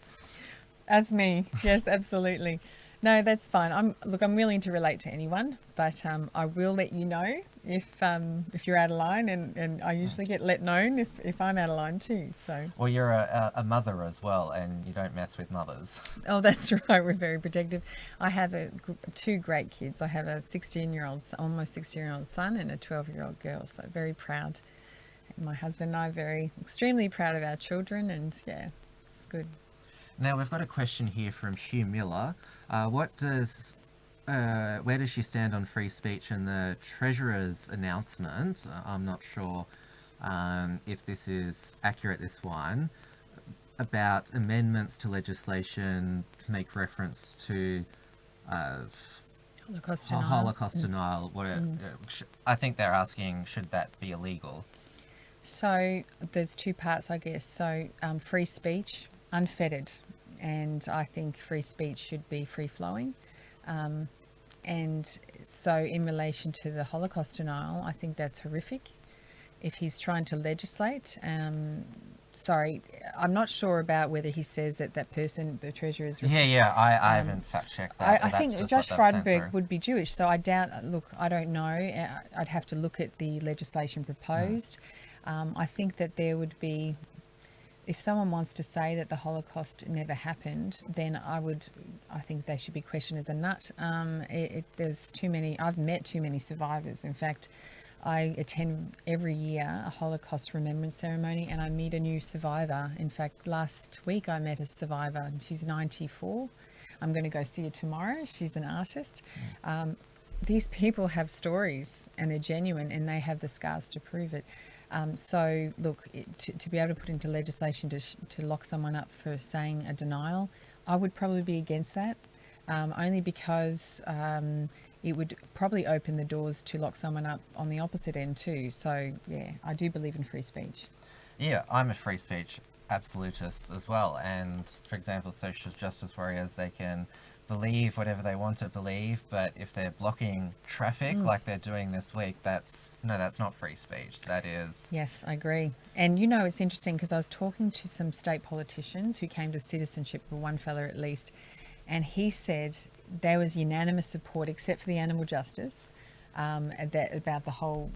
That's me. Yes, absolutely. No, that's fine. I'm willing to relate to anyone, but I will let you know if you're out of line, and I usually get let known if I'm out of line too. So. Well, you're a mother as well, and you don't mess with mothers. Oh, that's right. We're very protective. I have 2 great kids. I have a 16-year-old, almost 16-year-old son, and a 12-year-old girl. So very proud. And my husband and I are extremely proud of our children, and yeah, it's good. Now we've got a question here from Hugh Miller. Where does she stand on free speech and the Treasurer's announcement? I'm not sure if this is accurate, this one, about amendments to legislation to make reference to Holocaust denial. I think they're asking, should that be illegal? So there's 2 parts, I guess. So free speech, unfettered. And I think free speech should be free-flowing. And so in relation to the Holocaust denial, I think that's horrific. If he's trying to legislate, sorry, I'm not sure about whether he says that person, the Treasurer, is... Yeah, I haven't fact-checked that. I think Josh Frydenberg would be Jewish, so I doubt... Look, I don't know. I'd have to look at the legislation proposed. I think that there would be... If someone wants to say that the Holocaust never happened, then I think they should be questioned as a nut. There's too many... I've met too many survivors. In fact, I attend every year a Holocaust remembrance ceremony, and I meet a new survivor. In fact, last week I met a survivor, and she's 94. I'm going to go see her tomorrow. She's an artist. These people have stories, and they're genuine, and they have the scars to prove it. So, look, to be able to put into legislation to lock someone up for saying a denial, I would probably be against that, only because it would probably open the doors to lock someone up on the opposite end too. So, yeah, I do believe in free speech. Yeah, I'm a free speech absolutist as well. And, for example, social justice warriors, they can believe whatever they want to believe, but if they're blocking traffic like they're doing this week, that's not free speech. That is... Yes, I agree. And it's interesting because I was talking to some state politicians who came to citizenship, for one fella at least, and he said there was unanimous support, except for the animal justice, about the whole,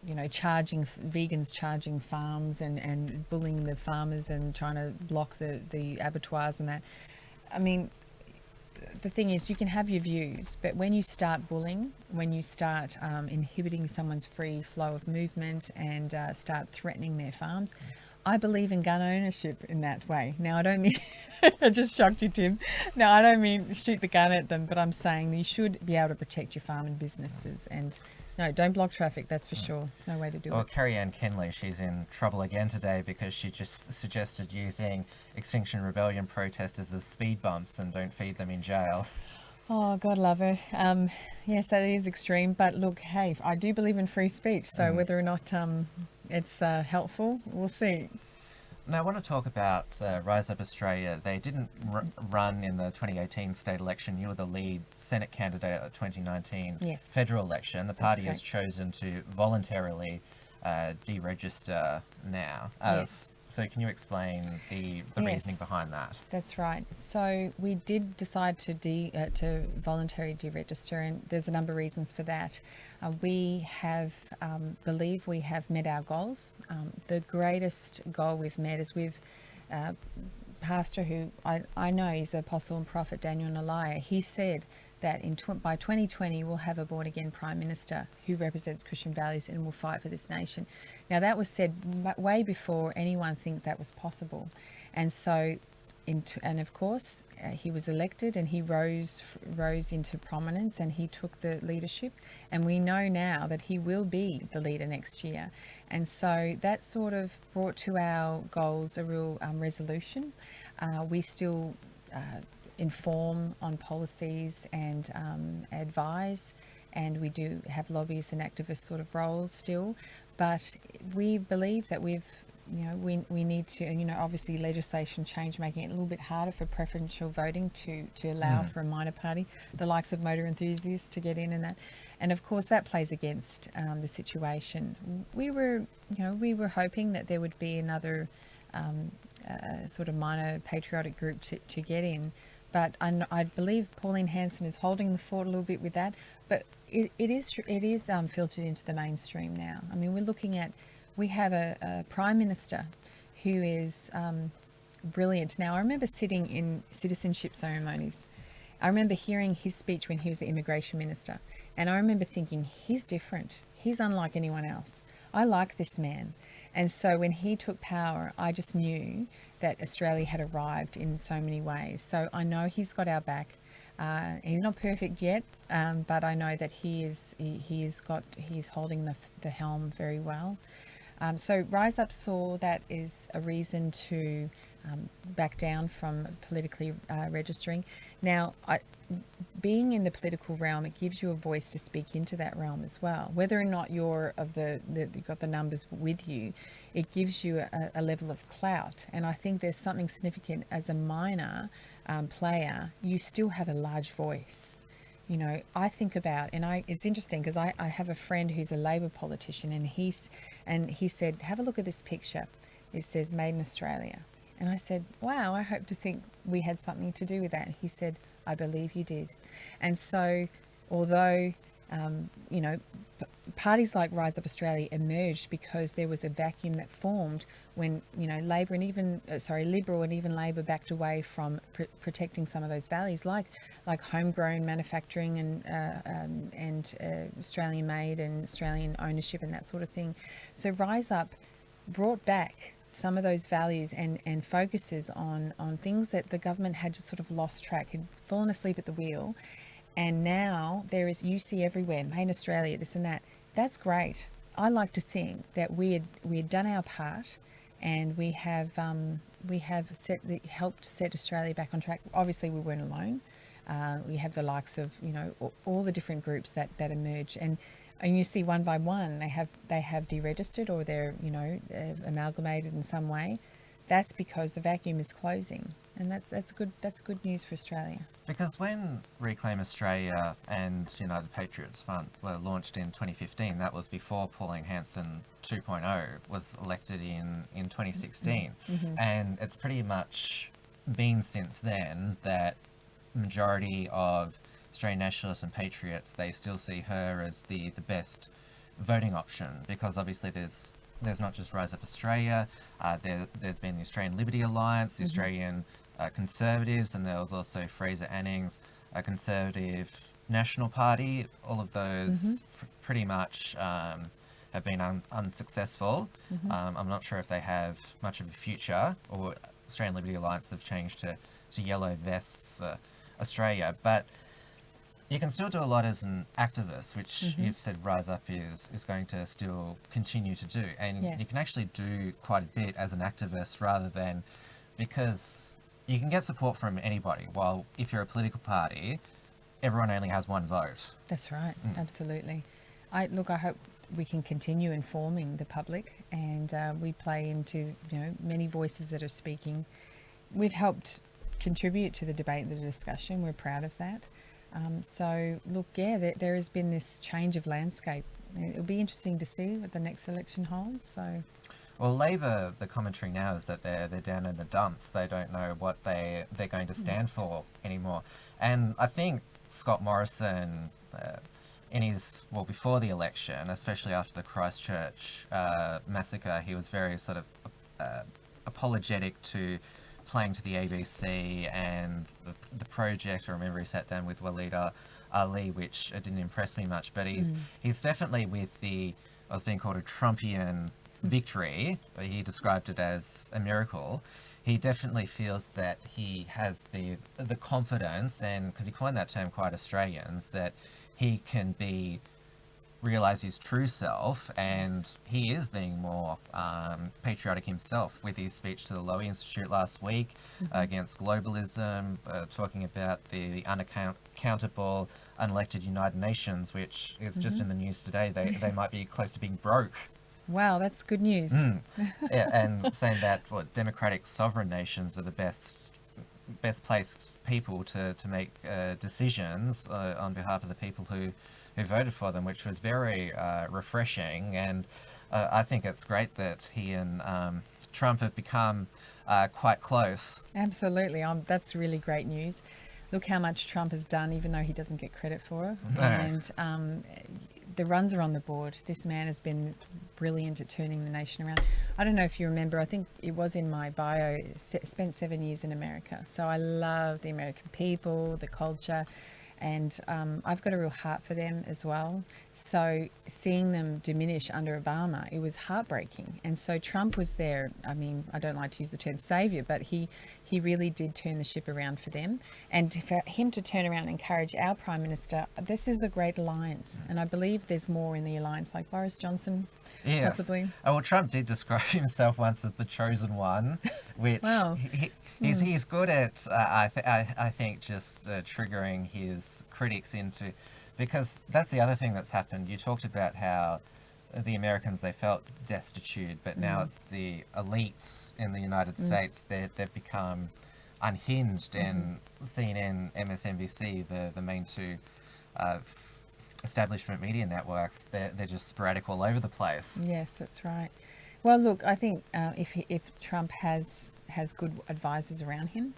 vegans charging farms and bullying the farmers and trying to block the abattoirs and that. I mean, the thing is, you can have your views, but when you start bullying, when you start inhibiting someone's free flow of movement and start threatening their farms, I believe in gun ownership in that way. Now, I don't mean, I just shocked you, Tim. No, I don't mean shoot the gun at them, but I'm saying you should be able to protect your farm and businesses. And no, don't block traffic, that's for sure. There's no way to do it. Well, Carrie-Anne Kenley, she's in trouble again today because she just suggested using Extinction Rebellion protesters as speed bumps and don't feed them in jail. Oh, God love her. Yes, that is extreme. But look, hey, I do believe in free speech. So whether or not it's helpful, we'll see. Now, I want to talk about Rise Up Australia. They didn't run in the 2018 state election. You were the lead Senate candidate at the 2019 federal election. The party has chosen to voluntarily deregister now. So can you explain the reasoning behind that? That's right. So we did decide to voluntarily deregister, and there's a number of reasons for that. We have believe we have met our goals. The greatest goal we've met is we've pastor who I know is Apostle and Prophet Daniel Nalliah. He said that by 2020 we'll have a born-again Prime Minister who represents Christian values and will fight for this nation. Now, that was said way before anyone think that was possible. And so, and of course, he was elected and he rose into prominence and he took the leadership. And we know now that he will be the leader next year. And so that sort of brought to our goals a real resolution. We still inform on policies and advise, and we do have lobbyists and activist sort of roles still, but we believe that we need to, obviously legislation change, making it a little bit harder for preferential voting to allow for a minor party, the likes of motor enthusiasts, to get in, and that, and of course that plays against the situation. We were hoping that there would be another sort of minor patriotic group to get in. But I believe Pauline Hanson is holding the fort a little bit with that. But it is filtered into the mainstream now. I mean, we have a Prime Minister who is brilliant. Now, I remember sitting in citizenship ceremonies. I remember hearing his speech when he was the Immigration Minister. And I remember thinking, he's different. He's unlike anyone else. I like this man. And so when he took power, I just knew that Australia had arrived in so many ways. So I know he's got our back. He's not perfect yet, but I know that he's holding the helm very well. So Rise Up saw that as a reason to back down from politically registering. Now, being in the political realm, it gives you a voice to speak into that realm as well. Whether or not you've got the numbers with you, it gives you a level of clout. And I think there's something significant as a minor player, you still have a large voice. I think about, it's interesting because I have a friend who's a Labor politician, and he said, have a look at this picture. It says Made in Australia. And I said, wow, I hope to think we had something to do with that. And he said, I believe you did. And so, although, parties like Rise Up Australia emerged because there was a vacuum that formed when, Labor and even, Liberal and even Labor backed away from protecting some of those values, like homegrown manufacturing and Australian made and Australian ownership and that sort of thing. So Rise Up brought back some of those values and focuses on things that the government had just sort of lost track, had fallen asleep at the wheel. And now there is, you see everywhere, Made in Australia, this and that. That's great. I like to think that we had done our part, and we have helped set Australia back on track. Obviously, we weren't alone. We have the likes of all the different groups that emerge, and you see one by one they have deregistered, or they're amalgamated in some way. That's because the vacuum is closing, and that's good news for Australia. Because when Reclaim Australia and United Patriots Front were launched in 2015, that was before Pauline Hanson 2.0 was elected in 2016. And it's pretty much been since then that majority of Australian nationalists and patriots, they still see her as the best voting option, because obviously there's not just Rise Up Australia, there's been the Australian Liberty Alliance, the Australian Conservatives, and there was also Fraser Anning's Conservative National Party. All of those pretty much have been unsuccessful. I'm not sure if they have much of a future, or Australian Liberty Alliance have changed to Yellow Vests Australia, but you can still do a lot as an activist, which you've said Rise Up is going to still continue to do. And Yes. you can actually do quite a bit as an activist, rather than, because you can get support from anybody, while if you're a political party, everyone only has one vote. That's right, absolutely. I hope we can continue informing the public, and we play into many voices that are speaking. We've helped contribute to the debate and the discussion. We're proud of that. So look, there has been this change of landscape. It'll be interesting to see what the next election holds. So, well, Labor, the commentary now is that they're down in the dumps. They don't know what they're going to stand for anymore. And I think Scott Morrison, before the election, especially after the Christchurch massacre, he was very sort of apologetic to playing to the ABC and the project. I remember he sat down with Walida Ali, which didn't impress me much, but he's definitely with what's being called a Trumpian victory. He described it as a miracle. He definitely feels that he has the confidence, and because he coined that term quite Australians, that he can realise his true self, and he is being more patriotic himself with his speech to the Lowy Institute last week against globalism, talking about the unaccountable, unelected United Nations, which is just in the news today. They might be close to being broke. wow, that's good news. Yeah, and saying that democratic sovereign nations are the best placed people to make decisions on behalf of the people who voted for them, which was very refreshing. And I think it's great that he and Trump have become quite close. Absolutely. That's really great news. Look how much Trump has done, even though he doesn't get credit for it. No. And the runs are on the board. This man has been brilliant at turning the nation around. I don't know if you remember, I think it was in my bio, spent 7 years in America. So I love the American people, the culture, and I've got a real heart for them as well. So seeing them diminish under Obama, it was heartbreaking. And so Trump was there. I mean, I don't like to use the term savior, but he really did turn the ship around for them. And for him to turn around and encourage our Prime Minister, this is a great alliance. And I believe there's more in the alliance, like Boris Johnson, possibly. Oh, well, Trump did describe himself once as the chosen one, which Wow. he's good at, I think, just triggering his critics into, because that's the other thing that's happened. You talked about how the Americans, they felt destitute, but now it's the elites in the United States, they've become unhinged, and CNN, MSNBC, the main two establishment media networks, they're just sporadic all over the place. Yes, that's right. Well, look, I think if Trump has good advisors around him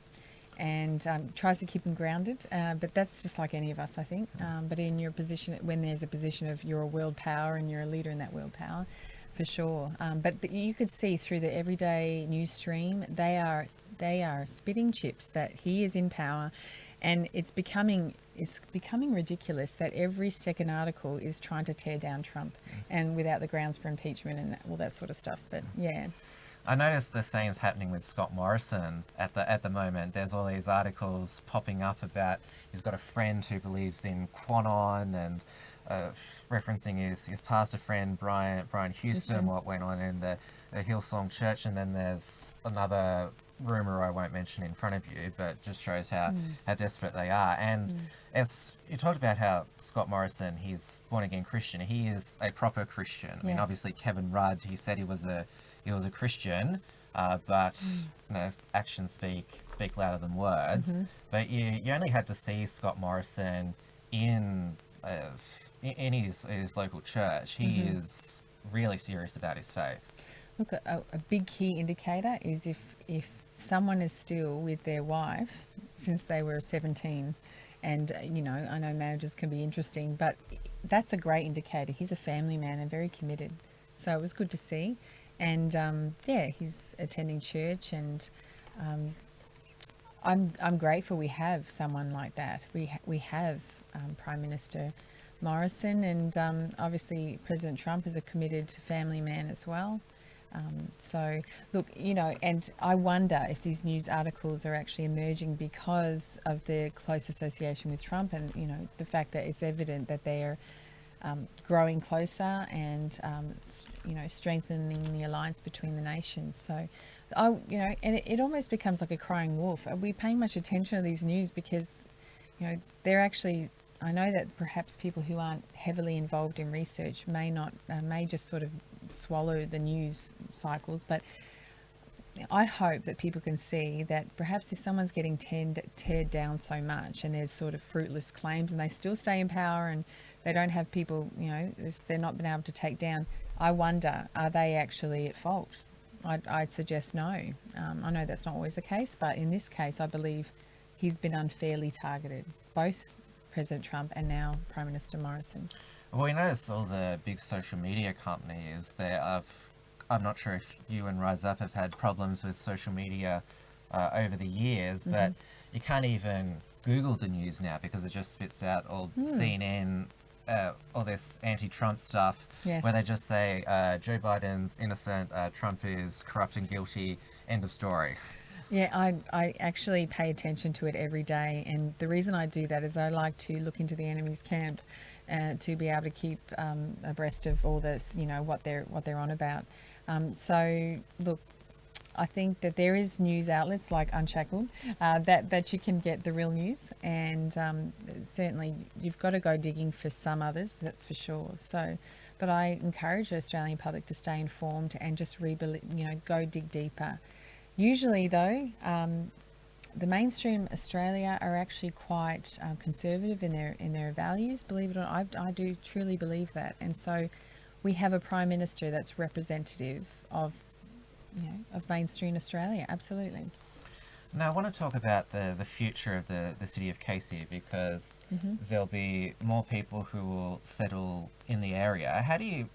and tries to keep them grounded, but that's just like any of us, I think. But in your position, when there's a position of you're a world power and you're a leader in that world power, for sure. But you could see through the everyday news stream, they are spitting chips that he is in power, and it's becoming ridiculous that every second article is trying to tear down Trump, and without the grounds for impeachment and all that sort of stuff. But yeah. I noticed the same's happening with Scott Morrison at the moment. There's all these articles popping up about he's got a friend who believes in QAnon, and referencing his pastor friend Brian Houston, what went on in the Hillsong Church, and then there's another rumor I won't mention in front of you, but just shows how desperate they are. And as you talked about how Scott Morrison, he's born again Christian, he is a proper Christian. I mean, obviously Kevin Rudd, he said he was a Christian, but actions speak louder than words. But you only had to see Scott Morrison in his local church. He is really serious about his faith. Look, a big key indicator is if someone is still with their wife since they were 17. And, you know, I know marriages can be interesting, but that's a great indicator. He's a family man and very committed. So it was good to see. And, yeah, he's attending church, and I'm grateful we have someone like that. We have Prime Minister Morrison, and obviously President Trump is a committed family man as well. So, look, you know, and I wonder if these news articles are actually emerging because of the close association with Trump, and, you know, the fact that it's evident that they are growing closer and, you know, strengthening the alliance between the nations. So, you know, and it almost becomes like a crying wolf. Are we paying much attention to these news? Because, you know, they're actually, I know that perhaps people who aren't heavily involved in research may not, may just sort of swallow the news cycles, but I hope that people can see that perhaps if someone's getting teared down so much, and there's sort of fruitless claims, and they still stay in power, and they don't have people, you know, they're not been able to take down, I wonder, are they actually at fault? I'd suggest no. I know that's not always the case, but in this case, I believe he's been unfairly targeted, both President Trump and now Prime Minister Morrison. Well, we noticed all the big social media companies there. I'm not sure if you and Rise Up have had problems with social media over the years, but you can't even Google the news now because it just spits out all CNN, all this anti-Trump stuff, where they just say Joe Biden's innocent, Trump is corrupt and guilty, end of story. Yeah, I actually pay attention to it every day, and the reason I do that is I like to look into the enemy's camp to be able to keep abreast of all this, you know, what they're on about. So look, I think that there is news outlets like Unshackled that you can get the real news, and certainly you've got to go digging for some others, that's for sure. So, but I encourage the Australian public to stay informed and just go dig deeper. Usually, though, the mainstream Australia are actually quite conservative in their values. Believe it or not, I do truly believe that, and so we have a Prime Minister that's representative of, you know, of mainstream Australia. Absolutely. Now, I want to talk about the future of the City of Casey, because there'll be more people who will settle in the area. How do you...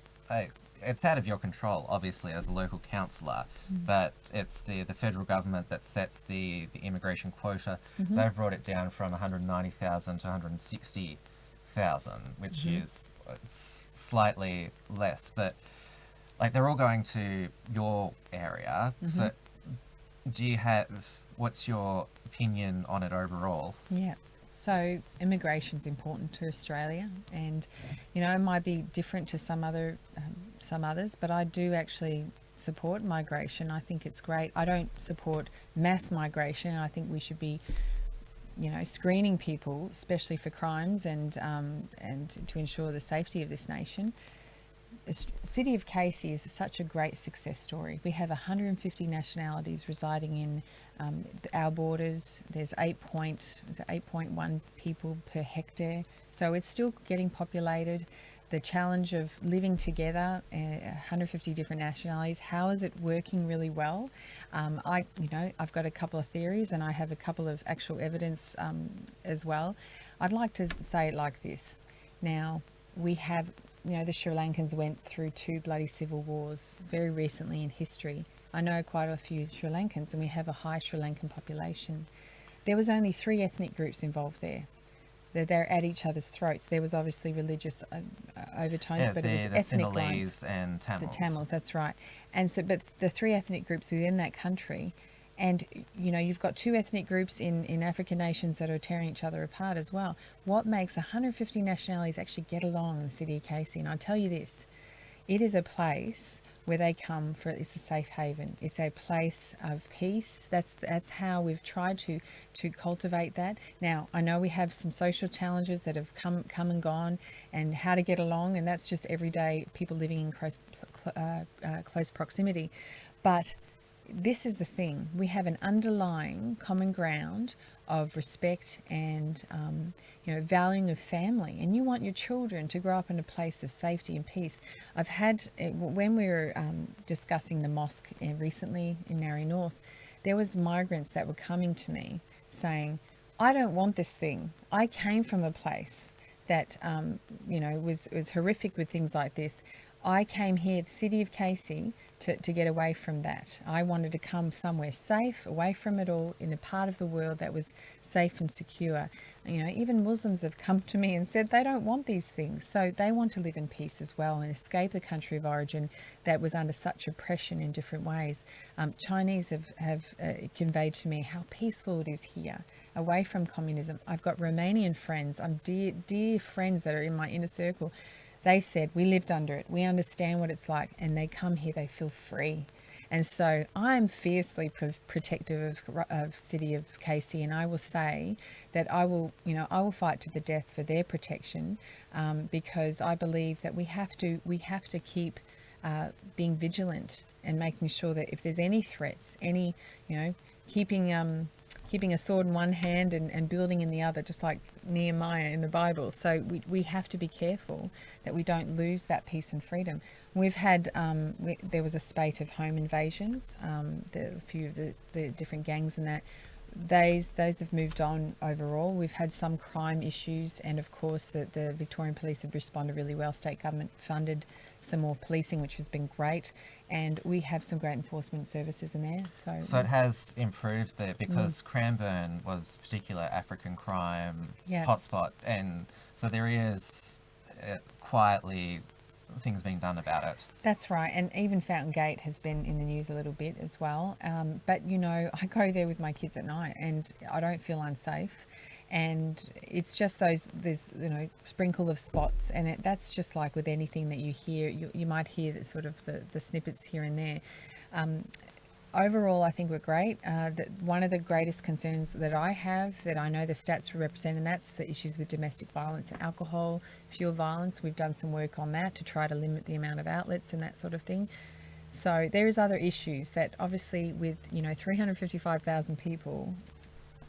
it's out of your control, obviously, as a local councillor, but it's the federal government that sets the immigration quota. They've brought it down from 190,000 to 160,000, which is it's slightly less, but like they're all going to your area. So do you have, what's your opinion on it overall? Yeah. So immigration's important to Australia, and, you know, it might be different to some others, but I do actually support migration. I think it's great. I don't support mass migration. I think we should be, you know, screening people, especially for crimes, and to ensure the safety of this nation. The City of Casey is such a great success story. We have 150 nationalities residing in our borders. There's 8.1 people per hectare, so it's still getting populated. The challenge of living together, 150 different nationalities, how is it working really well? I've got a couple of theories, and I have a couple of actual evidence as well. I'd like to say it like this. Now, we have, you know, the Sri Lankans went through 2 bloody civil wars very recently in history. I know quite a few Sri Lankans, and we have a high Sri Lankan population. There was only 3 ethnic groups involved there. They're at each other's throats. There was obviously religious overtones, but it was ethnic lines. And Tamils. The Tamils, that's right. And so, but the 3 ethnic groups within that country, and, you know, you've got 2 ethnic groups in African nations that are tearing each other apart as well. What makes 150 nationalities actually get along in the City of Casey? And I'll tell you this, it is a place where they come for, it's a safe haven. It's a place of peace. That's how we've tried to cultivate that. Now, I know we have some social challenges that have come and gone, and how to get along, and that's just everyday people living in close proximity. But this is the thing, we have an underlying common ground of respect and valuing of family, and you want your children to grow up in a place of safety and peace. I've had, when we were discussing the mosque recently in Nalliah North, there was migrants that were coming to me saying, I don't want this thing. I came from a place that, was horrific with things like this. I came here, the City of Casey, to get away from that. I wanted to come somewhere safe, away from it all, in a part of the world that was safe and secure. Even Muslims have come to me and said they don't want these things. So they want to live in peace as well and escape the country of origin that was under such oppression in different ways. Chinese have conveyed to me how peaceful it is here, away from communism. I've got Romanian friends, dear friends that are in my inner circle. They said, we lived under it, we understand what it's like, and they come here, they feel free. And so I'm fiercely protective of City of Casey, and I will say that I will fight to the death for their protection, because I believe that we have to keep being vigilant and making sure that if there's any threats, keeping a sword in one hand and building in the other, just like Nehemiah in the Bible. So we have to be careful that we don't lose that peace and freedom. We've had, there was a spate of home invasions, a few of the different gangs and that. Those have moved on overall. We've had some crime issues, and of course the Victorian Police have responded really well. State government funded some more policing, which has been great, and we have some great enforcement services in there. So it has improved there, because Cranbourne was particular African crime hotspot, and so there is quietly things being done about it. That's right, and even Fountain Gate has been in the news a little bit as well. But I go there with my kids at night, and I don't feel unsafe. And it's just this sprinkle of spots, and that's just like with anything that you hear. You might hear the snippets here and there. Overall, I think we're great. One of the greatest concerns that I have, that I know the stats represent, and that's the issues with domestic violence and alcohol, fuel violence. We've done some work on that to try to limit the amount of outlets and that sort of thing. So there is other issues that obviously with 355,000 people,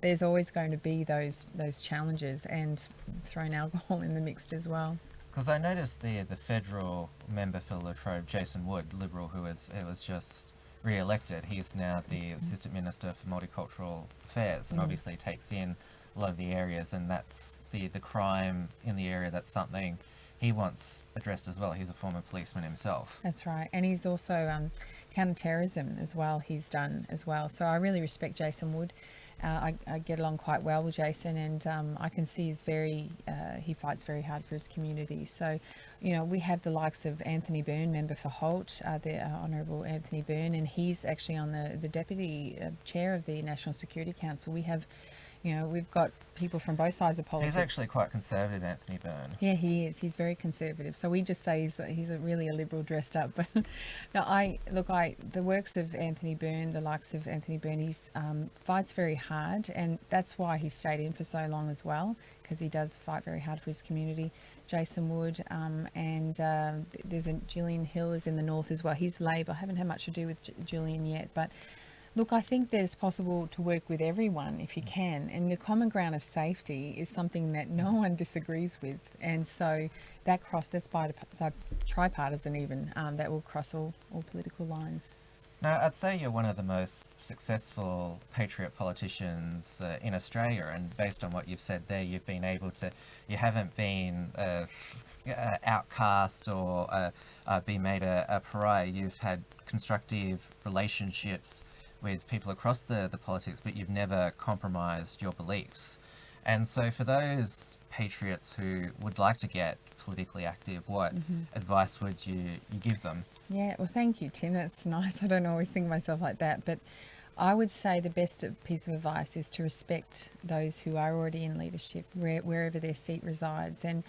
there's always going to be those challenges, and throwing alcohol in the mix as well. Because I noticed the federal member for Latrobe, Jason Wood, Liberal, who was just re-elected. He's now the Assistant Minister for Multicultural Affairs, and obviously takes in a lot of the areas, and that's the crime in the area. That's something he wants addressed as well. He's a former policeman himself. That's right, and he's also counter-terrorism as well. He's done as well. So I really respect Jason Wood. I get along quite well with Jason, and I can see he fights very hard for his community. So, we have the likes of Anthony Byrne, member for Holt, the Honourable Anthony Byrne, and he's actually on the deputy chair of the National Security Council. We have, we've got people from both sides of politics. He's actually quite conservative, Anthony Byrne. Yeah, he is. He's very conservative. So we just say he's really a liberal dressed up. But no, the works of Anthony Byrne, the likes of Anthony Byrne, he fights very hard, and that's why he stayed in for so long as well, because he does fight very hard for his community. Jason Wood, and there's Gillian Hill is in the north as well. He's Labor. I haven't had much to do with Gillian yet, but look, I think there's possible to work with everyone if you can, and the common ground of safety is something that no one disagrees with, and so that's tripartisan even, that will cross all political lines. Now, I'd say you're one of the most successful patriot politicians in Australia, and based on what you've said there, you haven't been outcast or be made a pariah. You've had constructive relationships with people across the politics, but you've never compromised your beliefs. And so for those patriots who would like to get politically active, what advice would you give them? Yeah, well, thank you, Tim. That's nice. I don't always think of myself like that, but I would say the best piece of advice is to respect those who are already in leadership, wherever their seat resides. And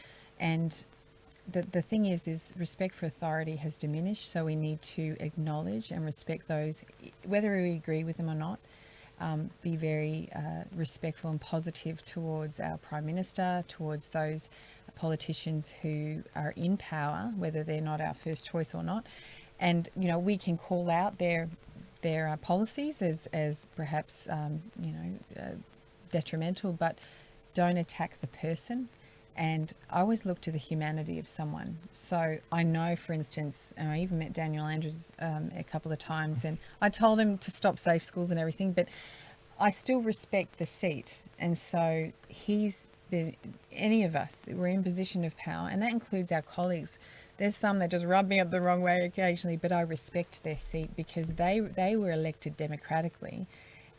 the thing is respect for authority has diminished, so we need to acknowledge and respect those, whether we agree with them or not. Be very respectful and positive towards our Prime Minister, towards those politicians who are in power, whether they're not our first choice or not. And, we can call out their policies as perhaps, detrimental, but don't attack the person. And I always look to the humanity of someone. So I know, for instance, and I even met Daniel Andrews a couple of times, and I told him to stop safe schools and everything, but I still respect the seat, and so he's been, any of us, we're in position of power, and that includes our colleagues. There's some that just rub me up the wrong way occasionally, but I respect their seat because they were elected democratically,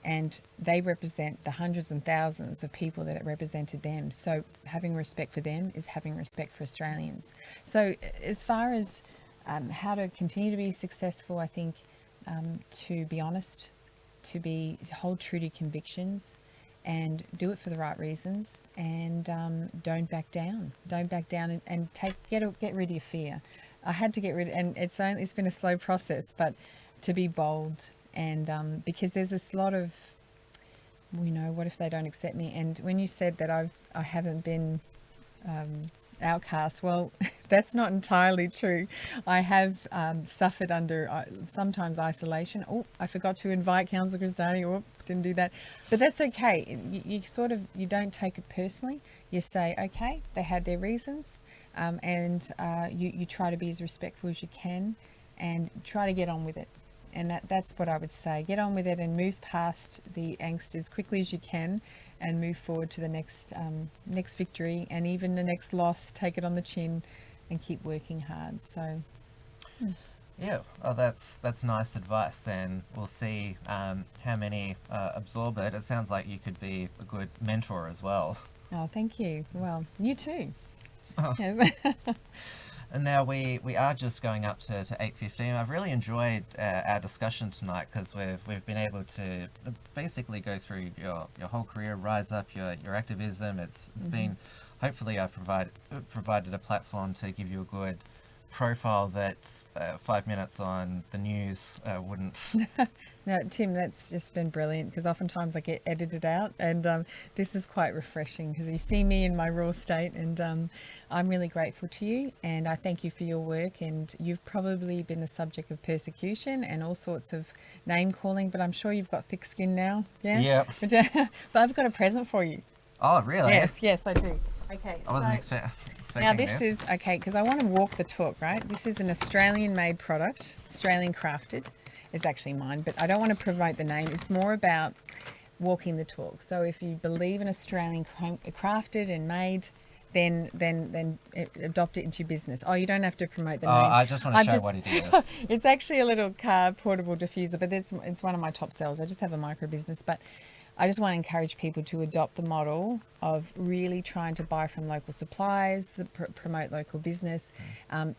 and they represent the hundreds and thousands of people that represented them. So having respect for them is having respect for Australians. So as far as how to continue to be successful, I think to be honest, to hold true to convictions, and do it for the right reasons, and don't back down. Don't back down, and get rid of your fear. I had to get rid, and it's been a slow process, but to be bold, and because there's this lot of, what if they don't accept me? And when you said that I haven't been outcast, well, that's not entirely true. I have suffered under sometimes isolation. Oh, I forgot to invite Councillor Crestani. Oh, didn't do that. But that's okay. You don't take it personally. You say, okay, they had their reasons, and you try to be as respectful as you can, and try to get on with it. And that's what I would say. Get on with it and move past the angst as quickly as you can, and move forward to the next victory, and even the next loss. Take it on the chin, and keep working hard. So, Yeah, well, that's nice advice, and we'll see how many absorb it. It sounds like you could be a good mentor as well. oh, thank you. Well, you too. Oh. Yeah. And now we are just going up to 8:15. I've really enjoyed our discussion tonight, because we've been able to basically go through your whole career, rise up your activism. It's been, hopefully I've provided a platform to give you a good profile that 5 minutes on the news wouldn't. No, Tim, that's just been brilliant, because oftentimes I get edited out, and this is quite refreshing, because you see me in my raw state, and I'm really grateful to you, and I thank you for your work. And you've probably been the subject of persecution and all sorts of name calling, but I'm sure you've got thick skin now. Yeah. Yep. But I've got a present for you. Oh, really? Yes, I do. Okay. I wasn't so expecting now this is okay, because I want to walk the talk, right? This is an Australian-made product, Australian crafted. It's actually mine, but I don't want to promote the name. It's more about walking the talk. So if you believe in Australian crafted and made, then adopt it into your business. Oh, you don't have to promote the name. I just want to show what it is. It's actually a little car portable diffuser, but it's one of my top sellers. I just have a micro business, but I just want to encourage people to adopt the model of really trying to buy from local suppliers, promote local business,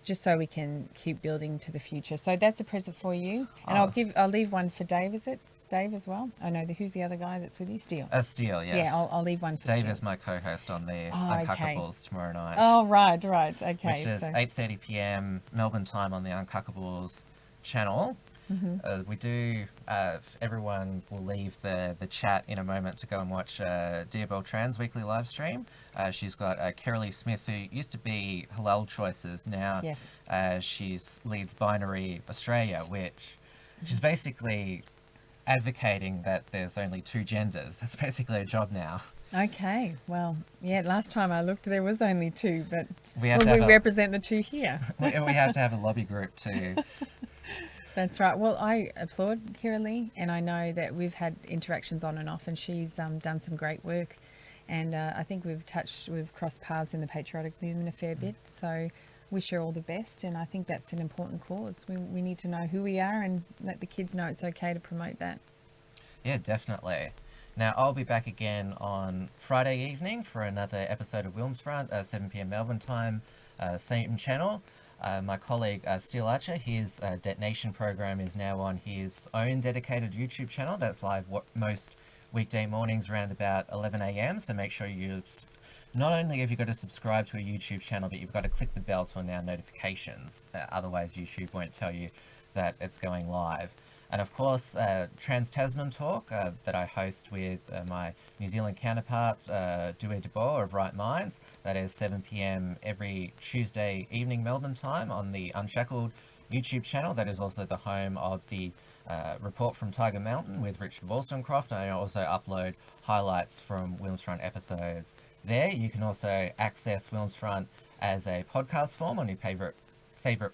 just so we can keep building to the future. So that's a present for you, and I'll leave one for Dave. Is it Dave as well? Oh no, who's the other guy that's with you? Steele. Steele, yes. Yeah, I'll leave one for Dave Steele. is my co-host on the okay. Uncuckables tomorrow night. Oh right, okay. Which is 8:30 p.m. Melbourne time on the Uncuckables channel. We do, everyone will leave the chat in a moment to go and watch Dia Beltran's weekly live stream. She's got Carolee Smith, who used to be Halal Choices. Now she leads Binary Australia, which she's basically advocating that there's only two genders. That's basically a job now. Okay, well, yeah, last time I looked there was only two, but we represent the two here. we have to have a lobby group to... That's right. Well, I applaud Carolee, and I know that we've had interactions on and off, and she's done some great work. And I think we've crossed paths in the patriotic movement a fair bit. So wish her all the best, and I think that's an important cause. We need to know who we are and let the kids know it's okay to promote that. Yeah, definitely. Now, I'll be back again on Friday evening for another episode of Wilmsfront, 7 p.m. Melbourne time, same channel. My colleague Steele Archer, his detonation program is now on his own dedicated YouTube channel that's live most weekday mornings around about 11 a.m. So make sure not only have you got to subscribe to a YouTube channel, but you've got to click the bell to allow notifications. Otherwise, YouTube won't tell you that it's going live. And of course, Trans-Tasman Talk that I host with my New Zealand counterpart, Dewey DeBoer of Right Minds. That is 7 p.m. every Tuesday evening Melbourne time on the Unshackled YouTube channel. That is also the home of the Report from Tiger Mountain with Richard Wollstonecroft. And I also upload highlights from Wilmsfront episodes there. You can also access Wilmsfront as a podcast form on your favourite favourite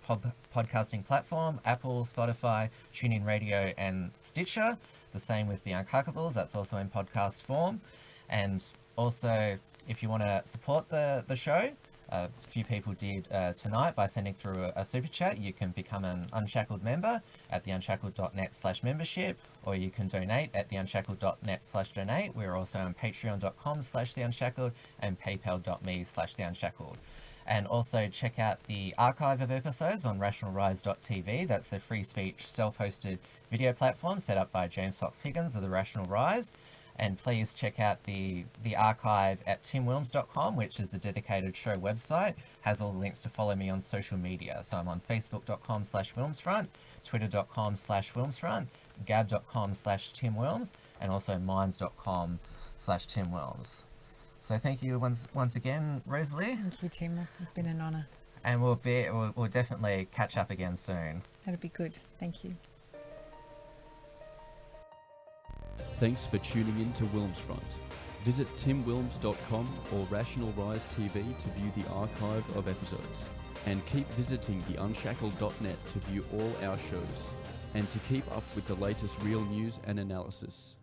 podcasting platform, Apple, Spotify, TuneIn Radio and Stitcher. The same with The Unclickables, that's also in podcast form. And also, if you want to support the show, a few people did tonight by sending through a super chat. You can become an Unshackled member at theunshackled.net/membership, or you can donate at theunshackled.net/donate. We're also on patreon.com/theunshackled and paypal.me/theunshackled. And also check out the archive of episodes on rationalrise.tv. That's the free speech self-hosted video platform set up by James Fox Higgins of the Rational Rise. And please check out the archive at timwilms.com, which is the dedicated show website. Has all the links to follow me on social media. So I'm on facebook.com/wilmsfront, twitter.com/wilmsfront, gab.com/timwilms, and also minds.com/timwilms. So thank you once again, Rosalie. Thank you, Tim. It's been an honour. And we'll definitely catch up again soon. That'd be good. Thank you. Thanks for tuning in to Wilmsfront. Visit timwilms.com or Rational Rise TV to view the archive of episodes. And keep visiting theunshackled.net to view all our shows and to keep up with the latest real news and analysis.